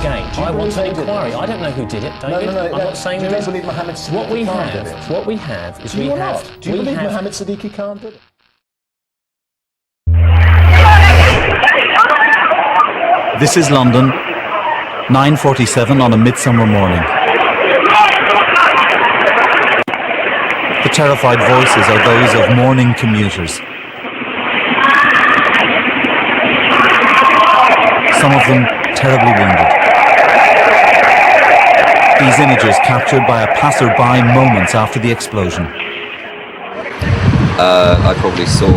again. I want an inquiry. I don't know who did it, David. No. I'm not saying do that. you believe Mohammed What we Siddiqui Khan have, did it? what we have is Do you we or have. not? Do you believe Mohammed Siddiqui Khan did it? This is London, 9:47 on a midsummer morning. The terrified voices are those of mourning commuters. Some of them terribly wounded. These images captured by a passer-by moments after the explosion. I probably saw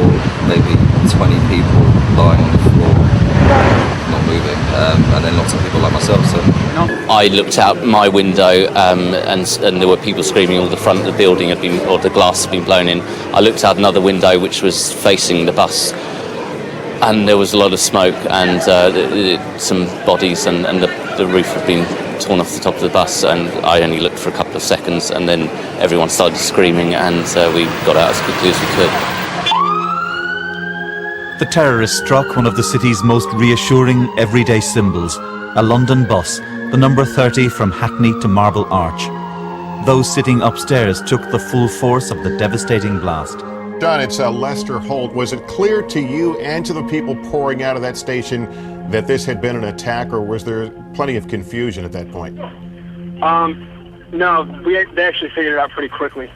maybe 20 people lying on the floor, not moving, and then lots of people like myself. So I looked out my window, and there were people screaming. All the front of the building had been, or the glass had been blown in. I looked out another window, which was facing the bus, and there was a lot of smoke and some bodies, and the roof had been torn off the top of the bus, and I only looked for a couple of seconds, and then everyone started screaming, and we got out as quickly as we could. The terrorists struck one of the city's most reassuring everyday symbols, a London bus, the number 30 from Hackney to Marble Arch. Those sitting upstairs took the full force of the devastating blast. John, it's Lester Holt. Was it clear to you and to the people pouring out of that station that this had been an attack, or was there plenty of confusion at that point? No, they actually figured it out pretty quickly,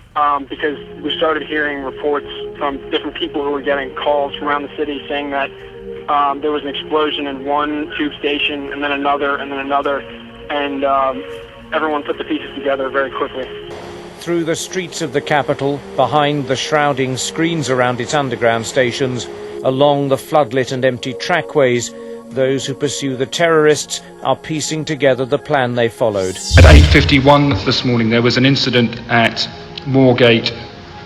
because we started hearing reports from different people who were getting calls from around the city saying that there was an explosion in one tube station, and then another, and everyone put the pieces together very quickly. Through the streets of the capital, behind the shrouding screens around its underground stations, along the floodlit and empty trackways, those who pursue the terrorists are piecing together the plan they followed. At 8:51 this morning, there was an incident at Moorgate,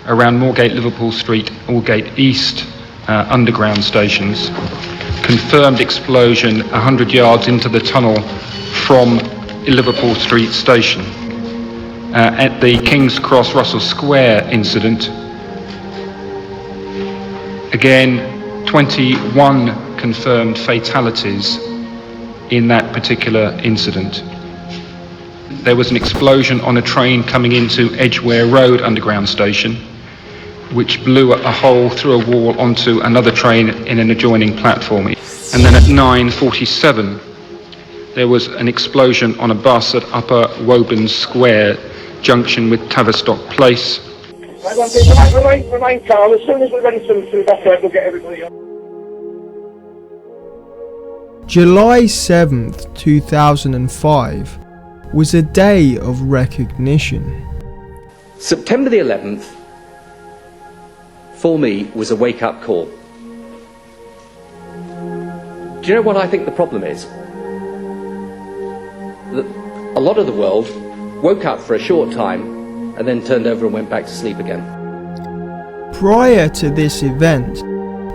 around Moorgate, Liverpool Street, Moorgate East underground stations. Confirmed explosion 100 yards into the tunnel from Liverpool Street station. At the King's Cross Russell Square incident, again 21 confirmed fatalities in that particular incident. There was an explosion on a train coming into Edgware Road underground station, which blew a hole through a wall onto another train in an adjoining platform. And then at 9:47, there was an explosion on a bus at Upper Woburn Square, junction with Tavistock Place. Remain calm. As soon as we're ready to evacuate, we'll get everybody on. July 7th, 2005 was a day of recognition. September the 11th, for me, was a wake-up call. Do you know what I think the problem is? That a lot of the world woke up for a short time and then turned over and went back to sleep again. Prior to this event,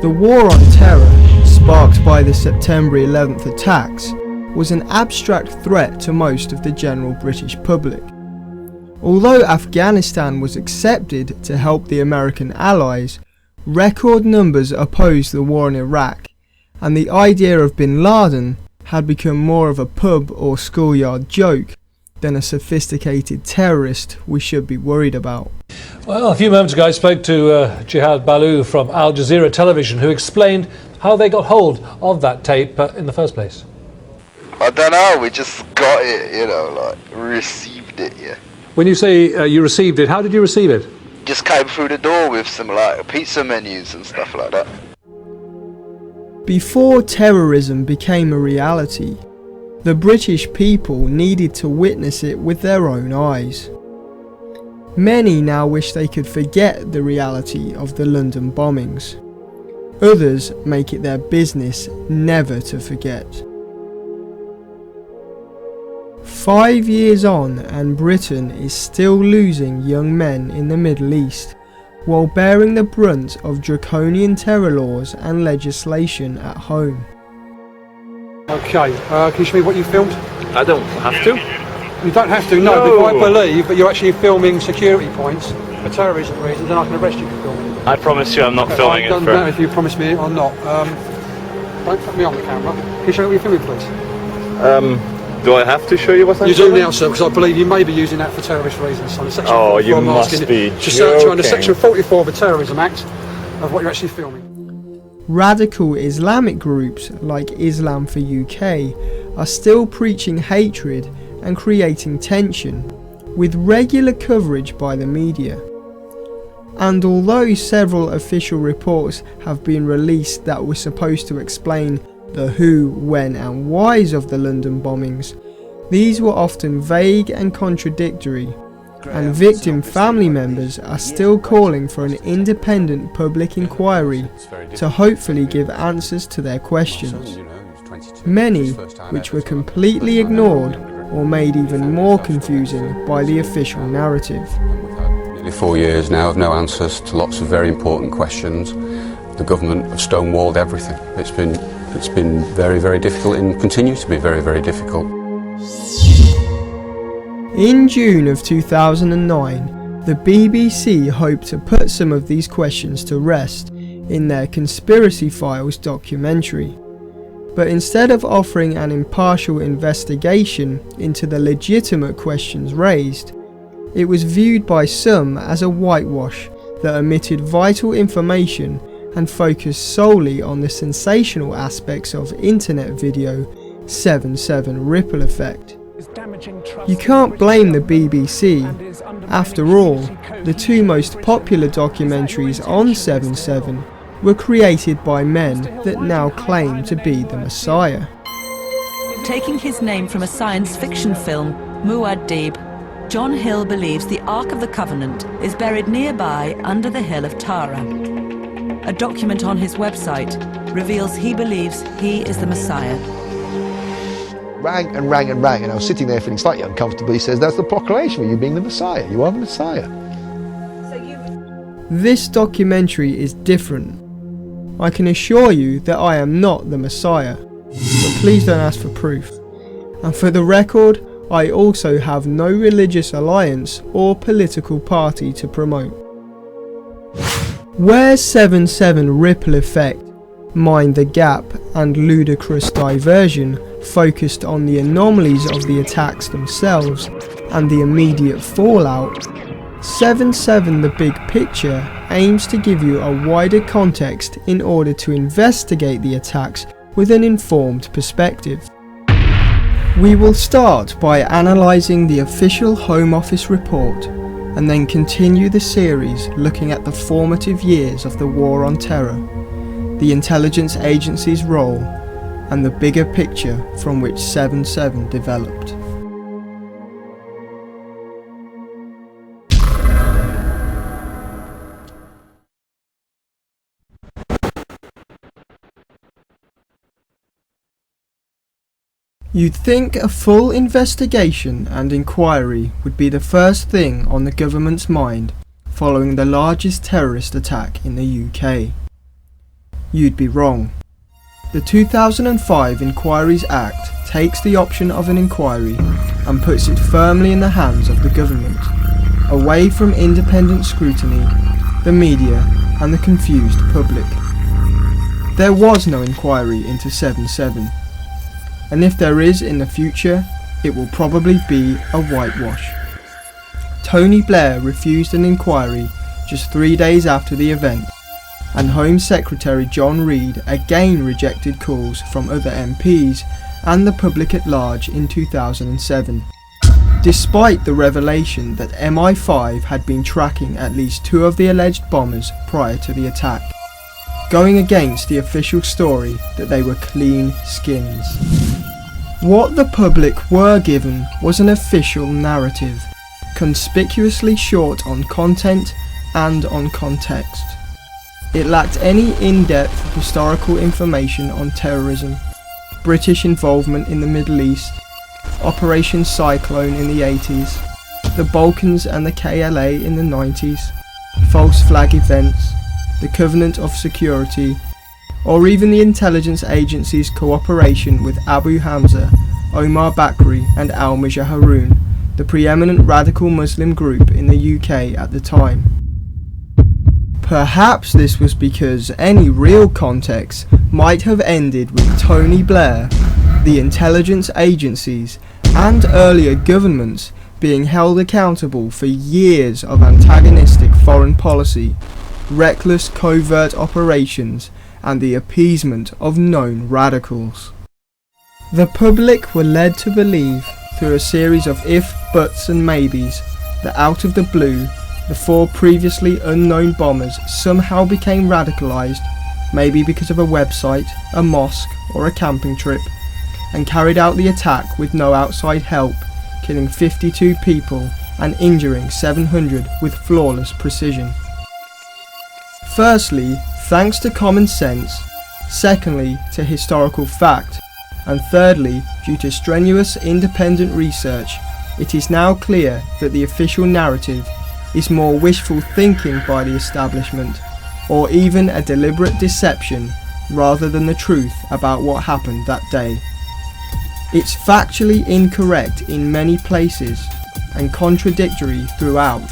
the war on terror, sparked by the September 11th attacks, was an abstract threat to most of the general British public. Although Afghanistan was accepted to help the American allies, record numbers opposed the war in Iraq, and the idea of bin Laden had become more of a pub or schoolyard joke than a sophisticated terrorist we should be worried about. Well, a few moments ago I spoke to Jihad Balloo from Al Jazeera Television, who explained how they got hold of that tape in the first place. I don't know, we just got it, received it, yeah. When you say you received it, how did you receive it? Just came through the door with some pizza menus and stuff like that. Before terrorism became a reality, the British people needed to witness it with their own eyes. Many now wish they could forget the reality of the London bombings. Others make it their business never to forget. 5 years on, and Britain is still losing young men in the Middle East, while bearing the brunt of draconian terror laws and legislation at home. Okay, can you show me what you filmed? I don't have to. You don't have to, no. If I believe that you're actually filming security points for terrorism reasons, then I can arrest you for filming it. I promise you I'm not filming it. Doesn't matter if you promise me or not. Don't put me on the camera. Can you show me what you're filming, please? Do I have to show you what I'm You do filming? now, sir, because I believe you may be using that for terrorist reasons. On Section Oh, 44, you I'm must asking be to search you under joking. Section 44 of the Terrorism Act of what you're actually filming. Radical Islamic groups like Islam for UK are still preaching hatred and creating tension, with regular coverage by the media. And although several official reports have been released that were supposed to explain the who, when and whys of the London bombings, these were often vague and contradictory, and victim family members are still calling for an independent public inquiry to hopefully give answers to their questions, many which were completely ignored or made even more confusing by the official narrative. Nearly 4 years now of no answers to lots of very important questions. The government have stonewalled everything. It's been very, very difficult and continues to be very, very difficult. In June of 2009, the BBC hoped to put some of these questions to rest in their Conspiracy Files documentary. But instead of offering an impartial investigation into the legitimate questions raised, it was viewed by some as a whitewash that omitted vital information and focused solely on the sensational aspects of internet video 7/7 ripple effect. You can't blame the BBC. After all, the two most popular documentaries on 7/7 were created by men that now claim to be the Messiah. Taking his name from a science fiction film, Muad'Dib, John Hill believes the Ark of the Covenant is buried nearby under the hill of Tara. A document on his website reveals he believes he is the Messiah. Rang and rang and rang, and I was sitting there feeling slightly uncomfortable. He says, "That's the proclamation of you being the Messiah. You are the Messiah." This documentary is different. I can assure you that I am not the Messiah, but please don't ask for proof. And for the record, I also have no religious alliance or political party to promote. Where 7/7 Ripple Effect, Mind the Gap and Ludicrous Diversion focused on the anomalies of the attacks themselves and the immediate fallout, 7/7 The Big Picture aims to give you a wider context in order to investigate the attacks with an informed perspective. We will start by analysing the official Home Office report and then continue the series looking at the formative years of the War on Terror, the intelligence agency's role, and the bigger picture from which 7/7 developed. You'd think a full investigation and inquiry would be the first thing on the government's mind following the largest terrorist attack in the UK. You'd be wrong. The 2005 Inquiries Act takes the option of an inquiry and puts it firmly in the hands of the government, away from independent scrutiny, the media and the confused public. There was no inquiry into 7/7. And if there is in the future, it will probably be a whitewash. Tony Blair refused an inquiry just 3 days after the event, and Home Secretary John Reid again rejected calls from other MPs and the public at large in 2007, despite the revelation that MI5 had been tracking at least 2 of the alleged bombers prior to the attack, going against the official story that they were clean skins. What the public were given was an official narrative, conspicuously short on content and on context. It lacked any in-depth historical information on terrorism, British involvement in the Middle East, Operation Cyclone in the 80s, the Balkans and the KLA in the 90s, false flag events, the Covenant of Security, or even the intelligence agency's cooperation with Abu Hamza, Omar Bakri and al-Mujahirun, the preeminent radical Muslim group in the UK at the time. Perhaps this was because any real context might have ended with Tony Blair, the intelligence agencies and earlier governments being held accountable for years of antagonistic foreign policy, reckless covert operations, and the appeasement of known radicals. The public were led to believe, through a series of if, buts and maybes, that out of the blue, the 4 previously unknown bombers somehow became radicalised, maybe because of a website, a mosque or a camping trip, and carried out the attack with no outside help, killing 52 people and injuring 700 with flawless precision. Firstly, thanks to common sense, secondly to historical fact, and thirdly, due to strenuous independent research, it is now clear that the official narrative is more wishful thinking by the establishment, or even a deliberate deception rather than the truth about what happened that day. It's factually incorrect in many places and contradictory throughout.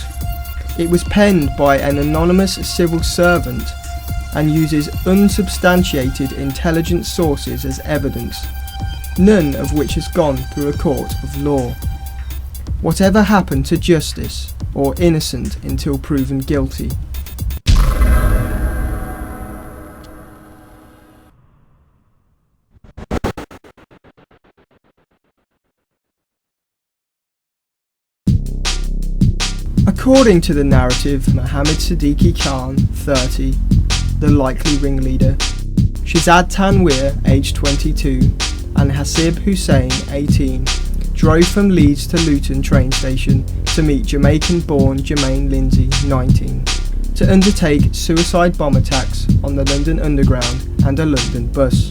It was penned by an anonymous civil servant and uses unsubstantiated intelligence sources as evidence, none of which has gone through a court of law. Whatever happened to justice, or innocent until proven guilty? According to the narrative, Mohammed Siddiqui Khan, 30, the likely ringleader, Shahzad Tanweer, aged 22, and Hasib Hussain, 18, drove from Leeds to Luton train station to meet Jamaican-born Jermaine Lindsay, 19, to undertake suicide bomb attacks on the London Underground and a London bus.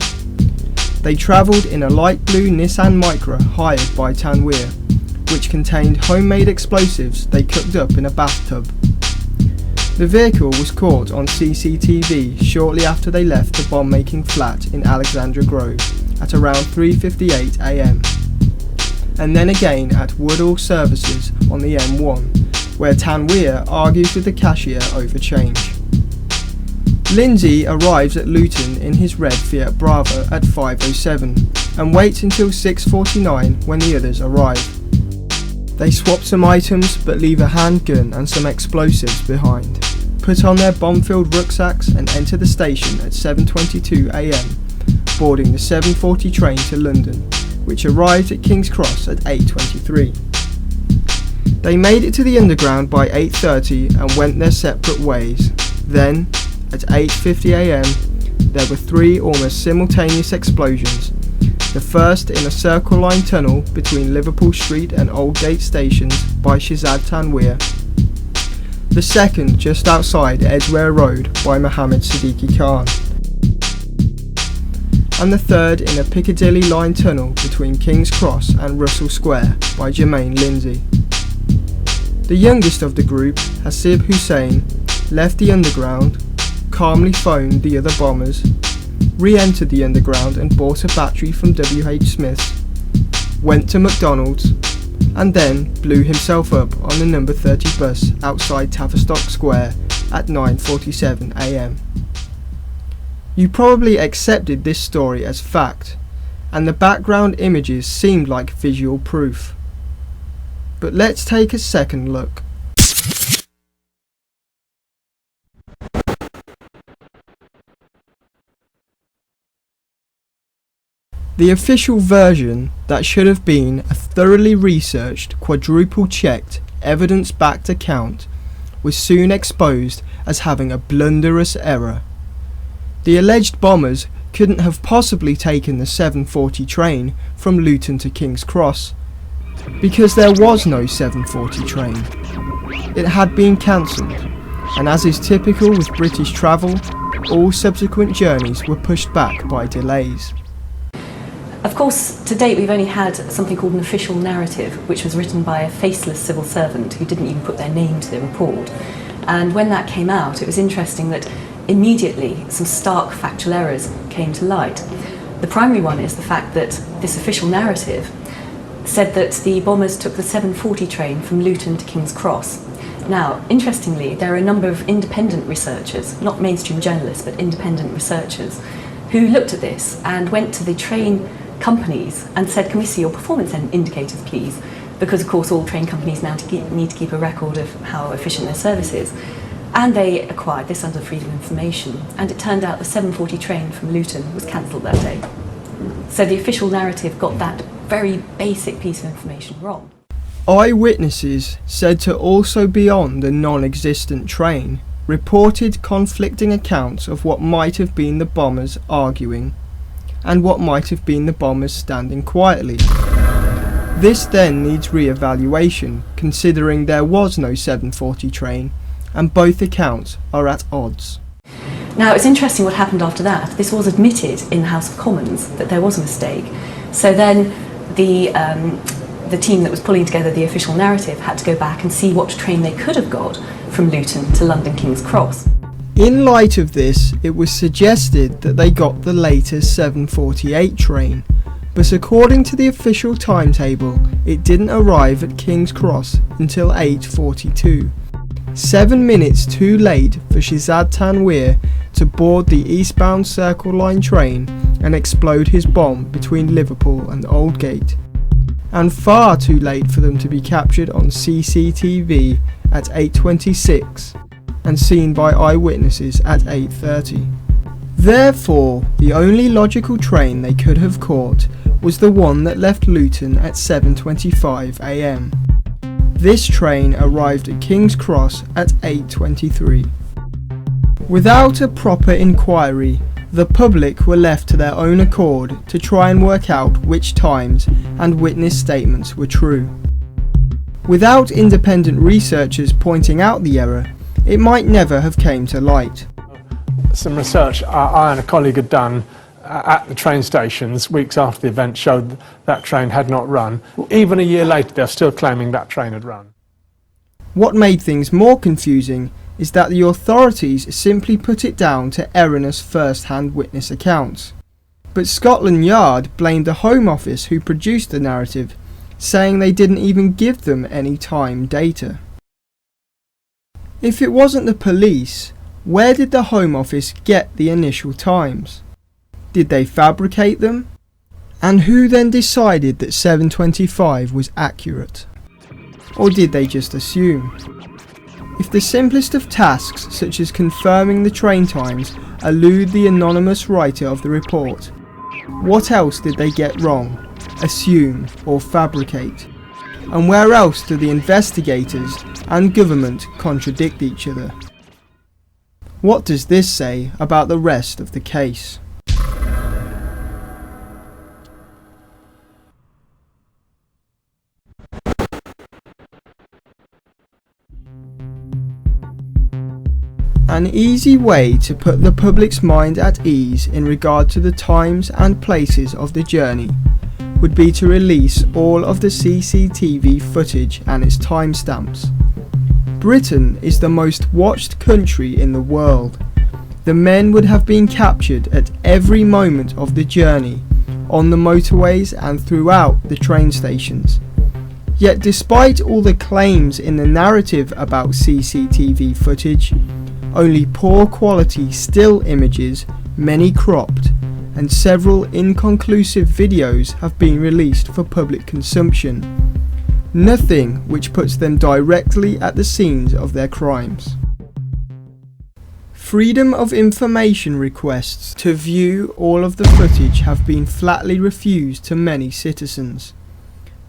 They travelled in a light blue Nissan Micra hired by Tanweer, which contained homemade explosives they cooked up in a bathtub. The vehicle was caught on CCTV shortly after they left the bomb-making flat in Alexandra Grove at around 3:58 AM, and then again at Woodall Services on the M1, where Tanweer argues with the cashier over change. Lindsay arrives at Luton in his red Fiat Bravo at 5:07 and waits until 6:49 when the others arrive. They swap some items but leave a handgun and some explosives behind, put on their bomb-filled rucksacks and enter the station at 7:22 AM, boarding the 7:40 train to London, which arrived at King's Cross at 8:23. They made it to the Underground by 8:30 and went their separate ways. Then, at 8:50 AM, there were 3 almost simultaneous explosions. The first in a Circle Line tunnel between Liverpool Street and Aldgate stations by Shahzad Tanweer. The second just outside Edgware Road by Mohammed Siddiqui Khan. And the third in a Piccadilly Line tunnel between King's Cross and Russell Square by Jermaine Lindsay. The youngest of the group, Hasib Hussain, left the Underground, calmly phoned the other bombers, re-entered the Underground and bought a battery from WH Smith's, went to McDonald's, and then blew himself up on the number 30 bus outside Tavistock Square at 9:47 AM. You probably accepted this story as fact, and the background images seemed like visual proof. But let's take a second look. The official version that should have been a thoroughly researched, quadruple-checked, evidence-backed account was soon exposed as having a blunderous error. The alleged bombers couldn't have possibly taken the 7:40 train from Luton to King's Cross, because there was no 7:40 train. It had been cancelled, and as is typical with British travel, all subsequent journeys were pushed back by delays. Of course, to date we've only had something called an official narrative, which was written by a faceless civil servant who didn't even put their name to the report. And when that came out, it was interesting that immediately some stark factual errors came to light. The primary one is the fact that this official narrative said that the bombers took the 7:40 train from Luton to King's Cross. Now, interestingly, there are a number of independent researchers, not mainstream journalists, but independent researchers, who looked at this and went to the train companies and said, can we see your performance indicators, please? Because, of course, all train companies now need to keep a record of how efficient their service is. And they acquired this under Freedom of Information. And it turned out the 7:40 train from Luton was cancelled that day. So the official narrative got that very basic piece of information wrong. Eyewitnesses, said to also be on the non-existent train, reported conflicting accounts of what might have been the bombers arguing and what might have been the bombers standing quietly. This then needs re-evaluation, considering there was no 7:40 train and both accounts are at odds. Now, it's interesting what happened after that. This was admitted in the House of Commons that there was a mistake. So then the team that was pulling together the official narrative had to go back and see what train they could have got from Luton to London King's Cross. In light of this, it was suggested that they got the later 7:48 train, but according to the official timetable, it didn't arrive at King's Cross until 8:42. 7 minutes too late for Shahzad Tanweer to board the eastbound Circle Line train and explode his bomb between Liverpool and Aldgate. And far too late for them to be captured on CCTV at 8:26 and seen by eyewitnesses at 8:30. Therefore, the only logical train they could have caught was the one that left Luton at 7:25 AM. This train arrived at King's Cross at 8:23. Without a proper inquiry, the public were left to their own accord to try and work out which times and witness statements were true. Without independent researchers pointing out the error, it might never have came to light. Some research I and a colleague had done at the train stations weeks after the event showed that train had not run. Even a year later, they're still claiming that train had run. What made things more confusing is that the authorities simply put it down to erroneous first-hand witness accounts. But Scotland Yard blamed the Home Office who produced the narrative, saying they didn't even give them any time data. If it wasn't the police, where did the Home Office get the initial times? Did they fabricate them? And who then decided that 7:25 was accurate? Or did they just assume? If the simplest of tasks, such as confirming the train times, elude the anonymous writer of the report, what else did they get wrong, assume or fabricate? And where else do the investigators and government contradict each other? What does this say about the rest of the case? An easy way to put the public's mind at ease in regard to the times and places of the journey would be to release all of the CCTV footage and its timestamps. Britain is the most watched country in the world. The men would have been captured at every moment of the journey, on the motorways and throughout the train stations. Yet despite all the claims in the narrative about CCTV footage, only poor quality still images, many cropped, and several inconclusive videos have been released for public consumption. Nothing which puts them directly at the scenes of their crimes. Freedom of Information requests to view all of the footage have been flatly refused to many citizens.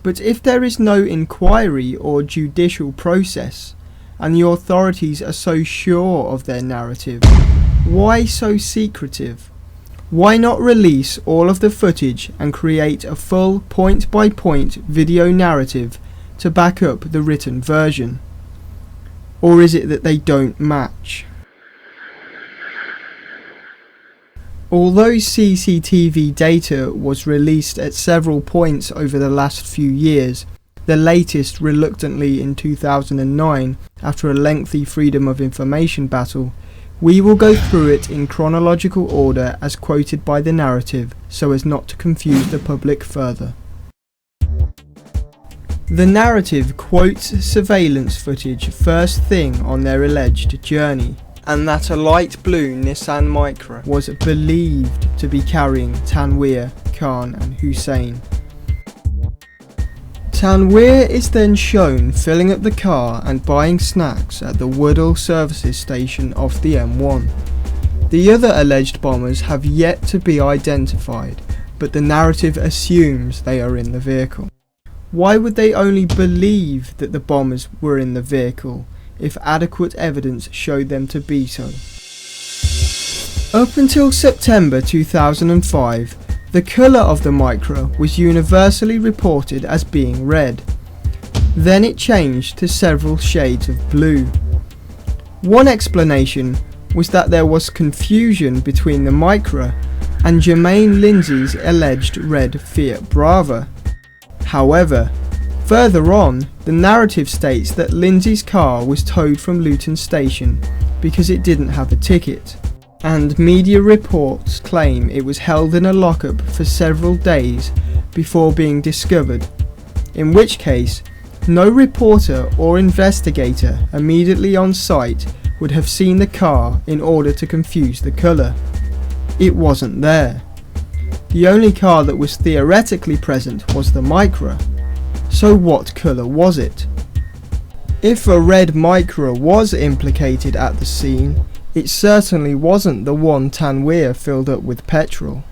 But if there is no inquiry or judicial process, and the authorities are so sure of their narrative, why so secretive? Why not release all of the footage and create a full point-by-point video narrative to back up the written version? Or is it that they don't match? Although CCTV data was released at several points over the last few years, the latest reluctantly in 2009 after a lengthy Freedom of Information battle, we will go through it in chronological order as quoted by the narrative so as not to confuse the public further. The narrative quotes surveillance footage first thing on their alleged journey, and that a light blue Nissan Micra was believed to be carrying Tanweer, Khan and Hussein. Tanweer is then shown filling up the car and buying snacks at the Woodall services station off the M1. The other alleged bombers have yet to be identified, but the narrative assumes they are in the vehicle. Why would they only believe that the bombers were in the vehicle if adequate evidence showed them to be so? Up until September 2005, the colour of the Micra was universally reported as being red. Then it changed to several shades of blue. One explanation was that there was confusion between the Micra and Jermaine Lindsay's alleged red Fiat Brava. However, further on, the narrative states that Lindsay's car was towed from Luton Station because it didn't have a ticket, and media reports claim it was held in a lockup for several days before being discovered, in which case no reporter or investigator immediately on site would have seen the car in order to confuse the colour. It wasn't there. The only car that was theoretically present was the Micra. So what colour was it? If a red Micra was implicated at the scene, it certainly wasn't the one Tanweer filled up with petrol.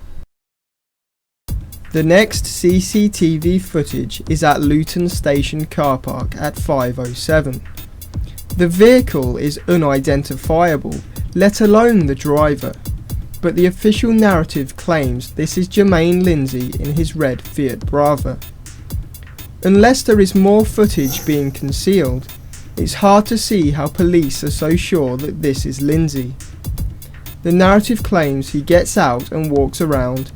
The next CCTV footage is at Luton Station car park at 5:07. The vehicle is unidentifiable, let alone the driver, but the official narrative claims this is Jermaine Lindsay in his red Fiat Brava. Unless there is more footage being concealed, it's hard to see how police are so sure that this is Lindsay. The narrative claims he gets out and walks around,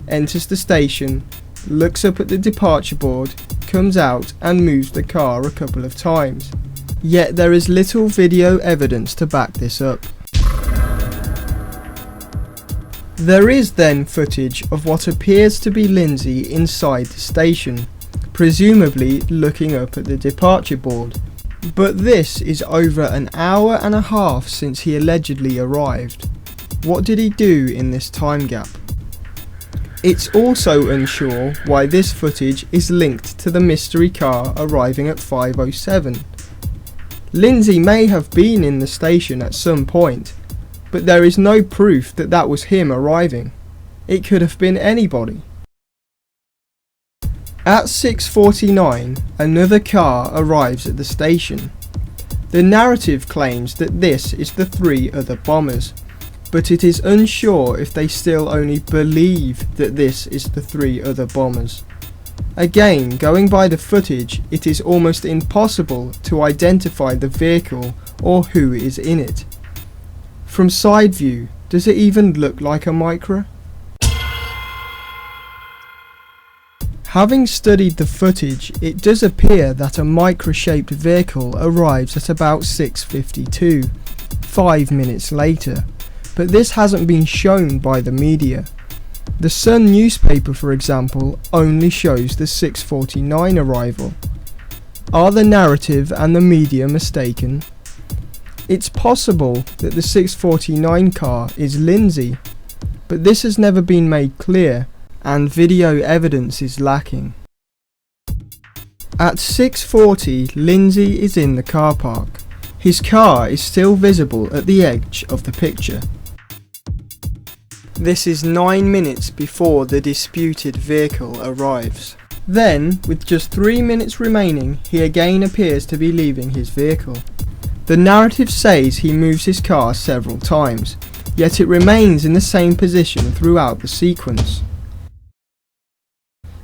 enters the station, looks up at the departure board, comes out and moves the car a couple of times. Yet there is little video evidence to back this up. There is then footage of what appears to be Lindsay inside the station, presumably looking up at the departure board. But this is over an hour and a half since he allegedly arrived. What did he do in this time gap? It's also unsure why this footage is linked to the mystery car arriving at 5:07. Lindsay may have been in the station at some point, but there is no proof that that was him arriving. It could have been anybody. At 6:49, another car arrives at the station. The narrative claims that this is the three other bombers, but it is unsure if they still only believe that this is the three other bombers. Again, going by the footage, it is almost impossible to identify the vehicle or who is in it. From side view, does it even look like a Micra? Having studied the footage, it does appear that a Micra-shaped vehicle arrives at about 6:52, 5 minutes later, but this hasn't been shown by the media. The Sun newspaper, for example, only shows the 6:49 arrival. Are the narrative and the media mistaken? It's possible that the 6:49 car is Lindsay, but this has never been made clear, and video evidence is lacking. At 6:40, Lindsay is in the car park. His car is still visible at the edge of the picture. This is 9 minutes before the disputed vehicle arrives. Then, with just 3 minutes remaining, he again appears to be leaving his vehicle. The narrative says he moves his car several times, yet it remains in the same position throughout the sequence.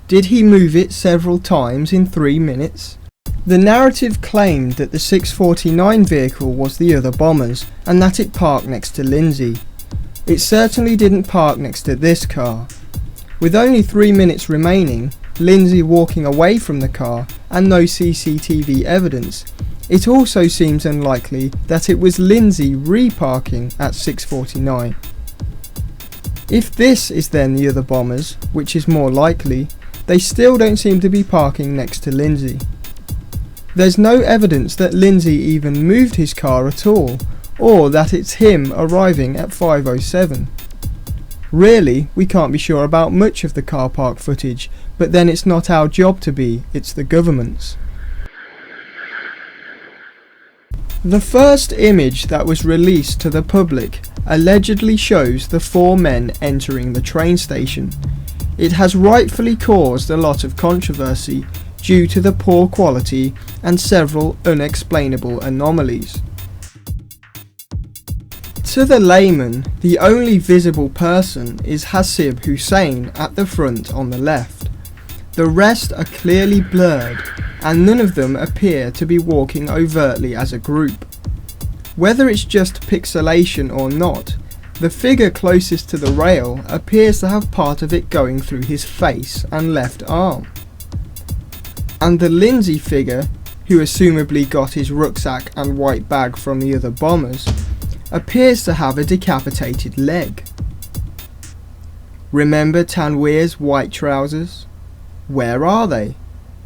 Did he move it several times in 3 minutes? The narrative claimed that the 6:49 vehicle was the other bombers and that it parked next to Lindsay. It certainly didn't park next to this car. With only 3 minutes remaining, Lindsay walking away from the car and no CCTV evidence, it also seems unlikely that it was Lindsay reparking at 6:49. If this is then the other bombers, which is more likely, they still don't seem to be parking next to Lindsay. There's no evidence that Lindsay even moved his car at all, or that it's him arriving at 5:07. Really, we can't be sure about much of the car park footage, but then it's not our job to be, it's the government's. The first image that was released to the public allegedly shows the 4 men entering the train station. It has rightfully caused a lot of controversy due to the poor quality and several unexplainable anomalies. To the layman, the only visible person is Hasib Hussein at the front on the left. The rest are clearly blurred, and none of them appear to be walking overtly as a group. Whether it's just pixelation or not, the figure closest to the rail appears to have part of it going through his face and left arm. And the Lindsay figure, who assumably got his rucksack and white bag from the other bombers, appears to have a decapitated leg. Remember Tanweer's white trousers? Where are they?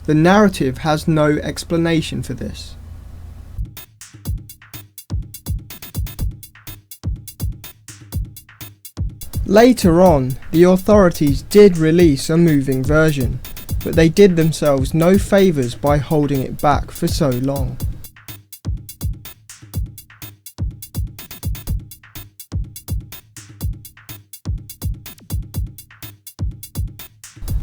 The narrative has no explanation for this. Later on, the authorities did release a moving version, but they did themselves no favours by holding it back for so long.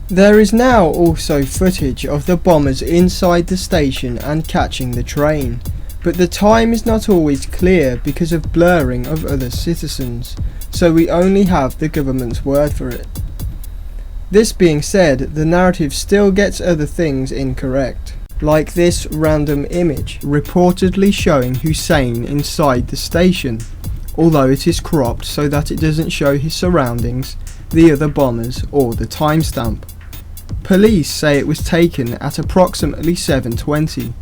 There is now also footage of the bombers inside the station and catching the train, but the time is not always clear because of blurring of other citizens, so we only have the government's word for it. This being said, the narrative still gets other things incorrect, like this random image reportedly showing Hussein inside the station, although it is cropped so that it doesn't show his surroundings, the other bombers or the timestamp. Police say it was taken at approximately 7:20,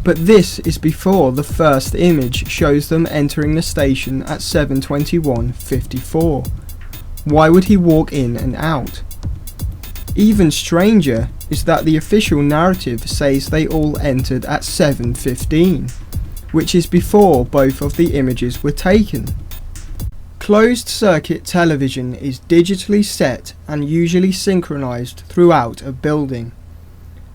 but this is before the first image shows them entering the station at 7:21:54. Why would he walk in and out? Even stranger is that the official narrative says they all entered at 7:15, which is before both of the images were taken. Closed circuit television is digitally set and usually synchronized throughout a building.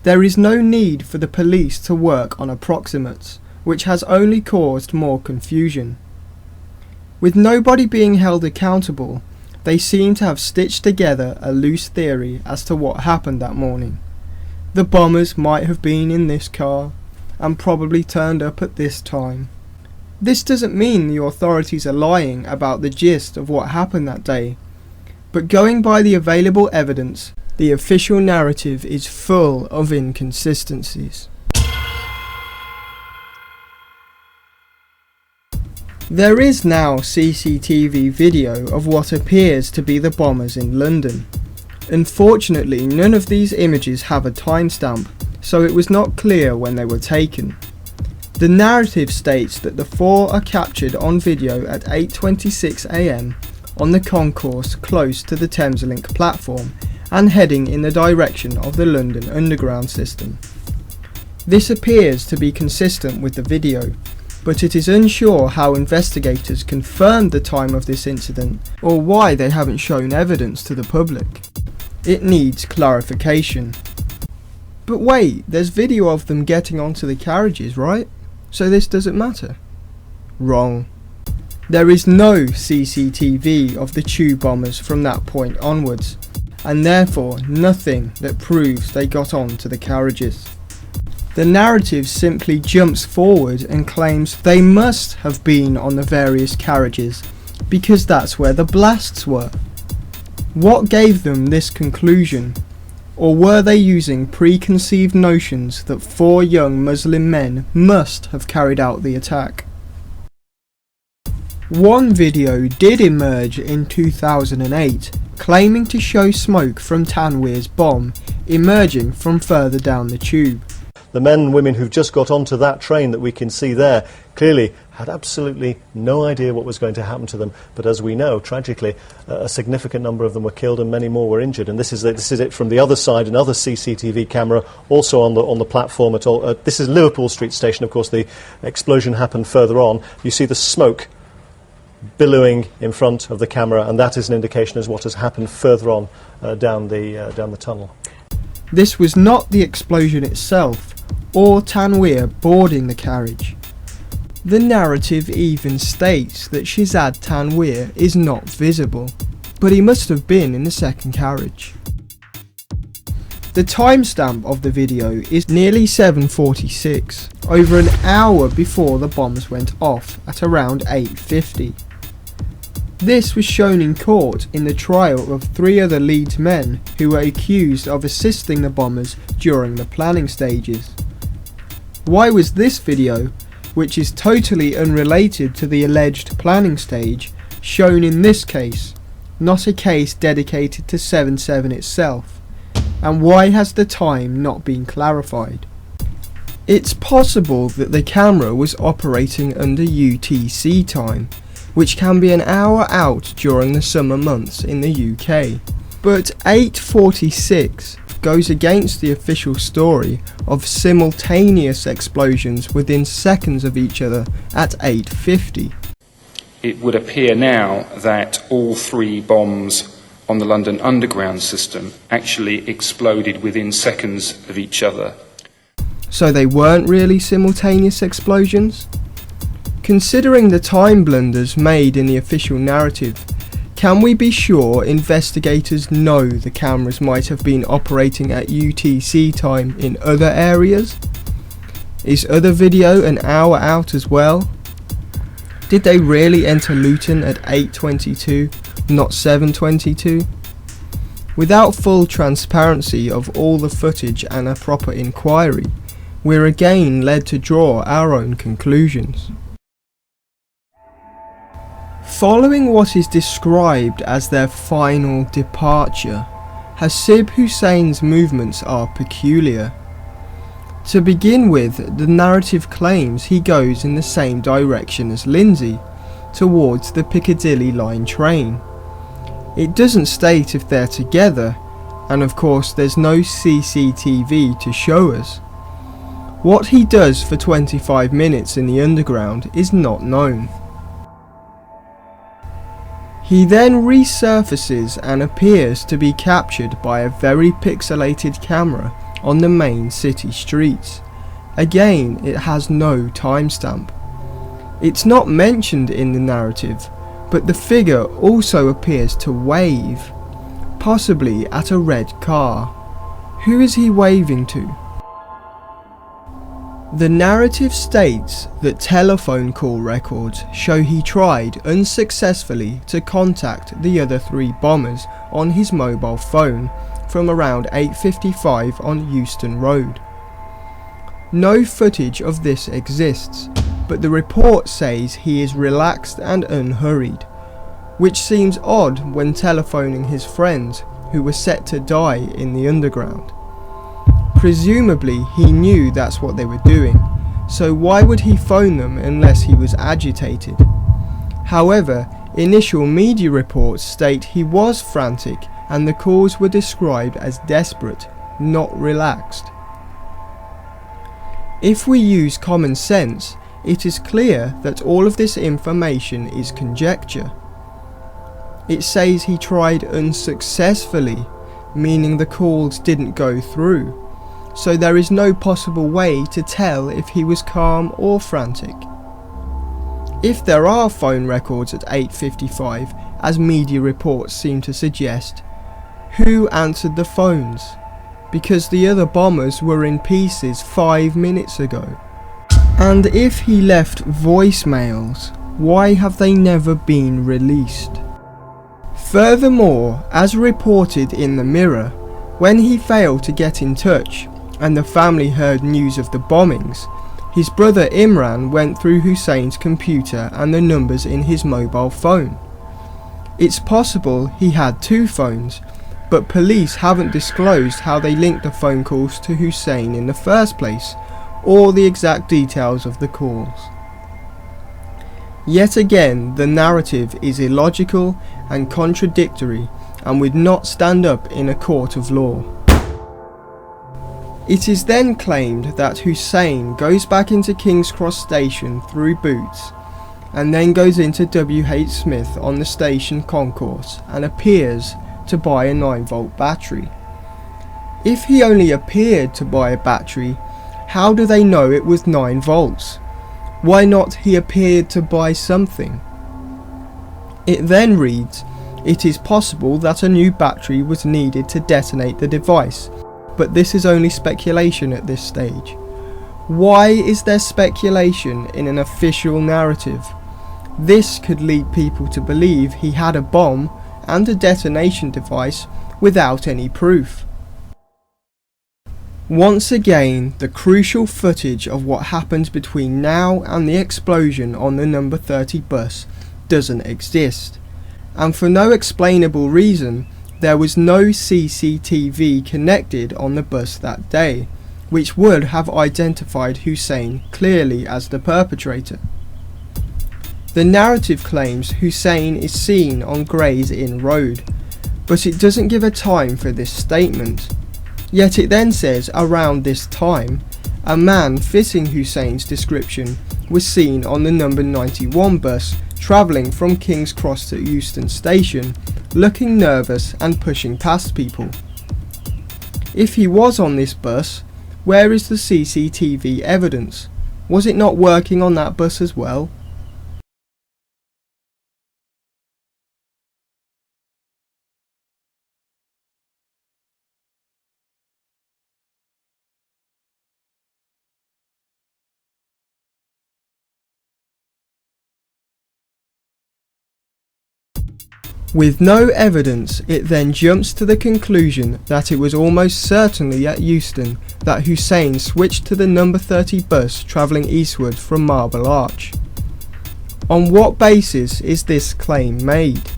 There is no need for the police to work on approximates, which has only caused more confusion. With nobody being held accountable, they seem to have stitched together a loose theory as to what happened that morning. The bombers might have been in this car and probably turned up at this time. This doesn't mean the authorities are lying about the gist of what happened that day, but going by the available evidence, the official narrative is full of inconsistencies. There is now CCTV video of what appears to be the bombers in London. Unfortunately, none of these images have a timestamp, so it was not clear when they were taken. The narrative states that the 4 are captured on video at 8:26 AM on the concourse close to the Thameslink platform and heading in the direction of the London Underground system. This appears to be consistent with the video, but it is unsure how investigators confirmed the time of this incident or why they haven't shown evidence to the public. It needs clarification. But wait, there's video of them getting onto the carriages, right? So this doesn't matter? Wrong. There is no CCTV of the tube bombers from that point onwards, and therefore nothing that proves they got onto the carriages. The narrative simply jumps forward and claims they must have been on the various carriages because that's where the blasts were. What gave them this conclusion? Or were they using preconceived notions that 4 young Muslim men must have carried out the attack? One video did emerge in 2008 claiming to show smoke from Tanweer's bomb emerging from further down the tube. the men and women who've just got onto that train that we can see there clearly had absolutely no idea what was going to happen to them. But as we know, tragically, a significant number of them were killed and many more were injured. And this is it from the other side, another CCTV camera, also on the platform at all. This is Liverpool Street Station, of course. The explosion happened further on. You see the smoke billowing in front of the camera, and that is an indication as what has happened further on down the tunnel. This was not the explosion itself, or Tanweer boarding the carriage. The narrative even states that Shihzad Tanweer is not visible, but he must have been in the second carriage. The timestamp of the video is nearly 7:46, over an hour before the bombs went off at around 8:50. This was shown in court in the trial of 3 other Leeds men who were accused of assisting the bombers during the planning stages. Why was this video, which is totally unrelated to the alleged planning stage, shown in this case, not a case dedicated to 7/7 itself? And why has the time not been clarified? It's possible that the camera was operating under UTC time, which can be an hour out during the summer months in the UK. But 8:46 goes against the official story of simultaneous explosions within seconds of each other at 8:50. It would appear now that all 3 bombs on the London Underground system actually exploded within seconds of each other. So they weren't really simultaneous explosions? Considering the time blunders made in the official narrative, can we be sure investigators know the cameras might have been operating at UTC time in other areas? Is other video an hour out as well? Did they really enter Luton at 8:22, not 7:22? Without full transparency of all the footage and a proper inquiry, we're again led to draw our own conclusions. Following what is described as their final departure, Hasib Hussein's movements are peculiar. To begin with, the narrative claims he goes in the same direction as Lindsay, towards the Piccadilly line train. It doesn't state if they're together, and of course there's no CCTV to show us. What he does for 25 minutes in the underground is not known. He then resurfaces and appears to be captured by a very pixelated camera on the main city streets. Again, it has no timestamp. It's not mentioned in the narrative, but the figure also appears to wave, possibly at a red car. Who is he waving to? The narrative states that telephone call records show he tried unsuccessfully to contact the other 3 bombers on his mobile phone from around 8:55 on Euston Road. No footage of this exists, but the report says he is relaxed and unhurried, which seems odd when telephoning his friends who were set to die in the underground. Presumably he knew that's what they were doing, so why would he phone them unless he was agitated? However, initial media reports state he was frantic and the calls were described as desperate, not relaxed. If we use common sense, it is clear that all of this information is conjecture. It says he tried unsuccessfully, meaning the calls didn't go through. So there is no possible way to tell if he was calm or frantic. If there are phone records at 8:55, as media reports seem to suggest, who answered the phones? Because the other bombers were in pieces 5 minutes ago. And if he left voicemails, why have they never been released? Furthermore, as reported in the Mirror, when he failed to get in touch, and the family heard news of the bombings, his brother Imran went through Hussein's computer and the numbers in his mobile phone. It's possible he had 2 phones, but police haven't disclosed how they linked the phone calls to Hussein in the first place, or the exact details of the calls. Yet again, the narrative is illogical and contradictory and would not stand up in a court of law. It is then claimed that Hussein goes back into King's Cross station through Boots, and then goes into WH Smith on the station concourse and appears to buy a 9-volt battery. If he only appeared to buy a battery, how do they know it was 9 volts? Why not he appeared to buy something? It then reads, it is possible that a new battery was needed to detonate the device, but this is only speculation at this stage. Why is there speculation in an official narrative? This could lead people to believe he had a bomb and a detonation device without any proof. Once again, the crucial footage of what happened between now and the explosion on the number 30 bus doesn't exist, and for no explainable reason there was no CCTV connected on the bus that day, which would have identified Hussein clearly as the perpetrator. The narrative claims Hussein is seen on Gray's Inn Road, but it doesn't give a time for this statement. Yet it then says around this time, a man fitting Hussein's description was seen on the number 91 bus travelling from King's Cross to Euston Station, looking nervous and pushing past people. If he was on this bus, where is the CCTV evidence? Was it not working on that bus as well? With no evidence, it then jumps to the conclusion that it was almost certainly at Euston that Hussein switched to the number 30 bus travelling eastward from Marble Arch. On what basis is this claim made?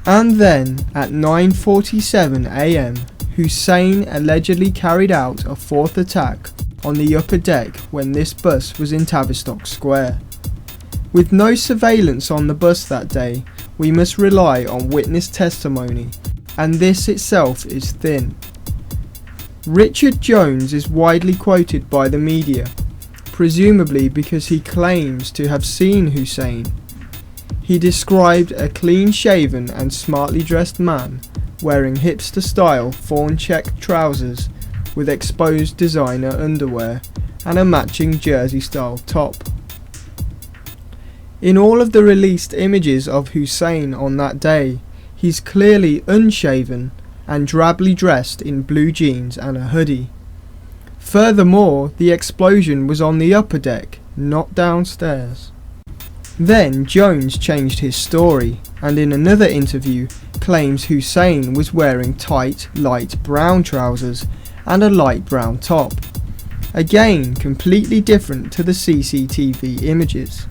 And then, at 9:47 AM, Hussein allegedly carried out a fourth attack on the upper deck when this bus was in Tavistock Square. With no surveillance on the bus that day, we must rely on witness testimony, and this itself is thin. Richard Jones is widely quoted by the media, presumably because he claims to have seen Hussein. He described a clean-shaven and smartly dressed man wearing hipster-style fawn-check trousers with exposed designer underwear and a matching jersey-style top. In all of the released images of Hussein on that day, he's clearly unshaven and drably dressed in blue jeans and a hoodie. Furthermore, the explosion was on the upper deck, not downstairs. Then Jones changed his story, and in another interview claims Hussein was wearing tight, light brown trousers and a light brown top. Again, completely different to the CCTV images.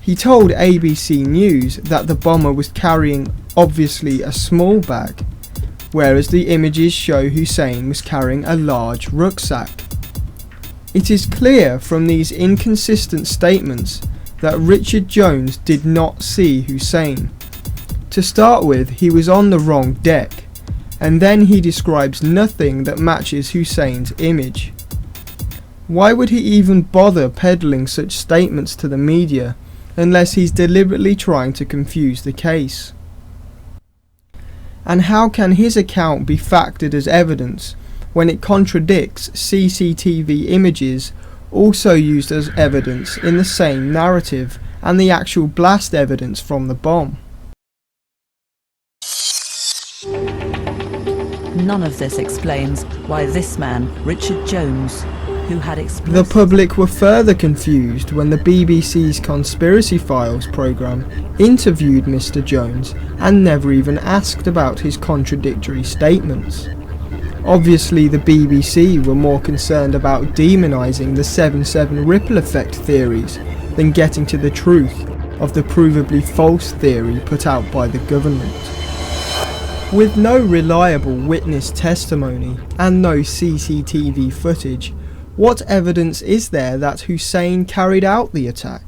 He told ABC News that the bomber was carrying obviously a small bag, whereas the images show Hussein was carrying a large rucksack. It is clear from these inconsistent statements that Richard Jones did not see Hussein. To start with, he was on the wrong deck, and then he describes nothing that matches Hussein's image. Why would he even bother peddling such statements to the media unless he's deliberately trying to confuse the case? And how can his account be factored as evidence when it contradicts CCTV images also used as evidence in the same narrative and the actual blast evidence from the bomb? None of this explains why this man, Richard Jones, who had The public were further confused when the BBC's Conspiracy Files programme interviewed Mr. Jones and never even asked about his contradictory statements. Obviously the BBC were more concerned about demonising the 7/7 ripple effect theories than getting to the truth of the provably false theory put out by the government. With no reliable witness testimony and no CCTV footage, what evidence is there that Hussein carried out the attack?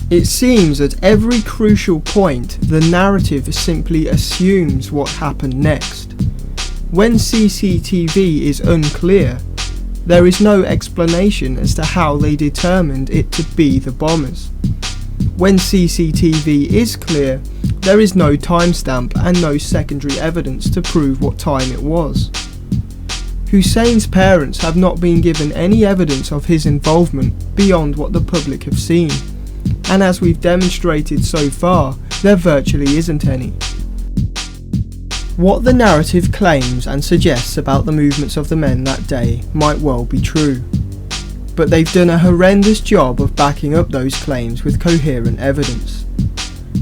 It seems at every crucial point the narrative simply assumes what happened next. When CCTV is unclear, there is no explanation as to how they determined it to be the bombers. When CCTV is clear, there is no timestamp and no secondary evidence to prove what time it was. Hussein's parents have not been given any evidence of his involvement beyond what the public have seen. And as we've demonstrated so far, there virtually isn't any. What the narrative claims and suggests about the movements of the men that day might well be true, but they've done a horrendous job of backing up those claims with coherent evidence.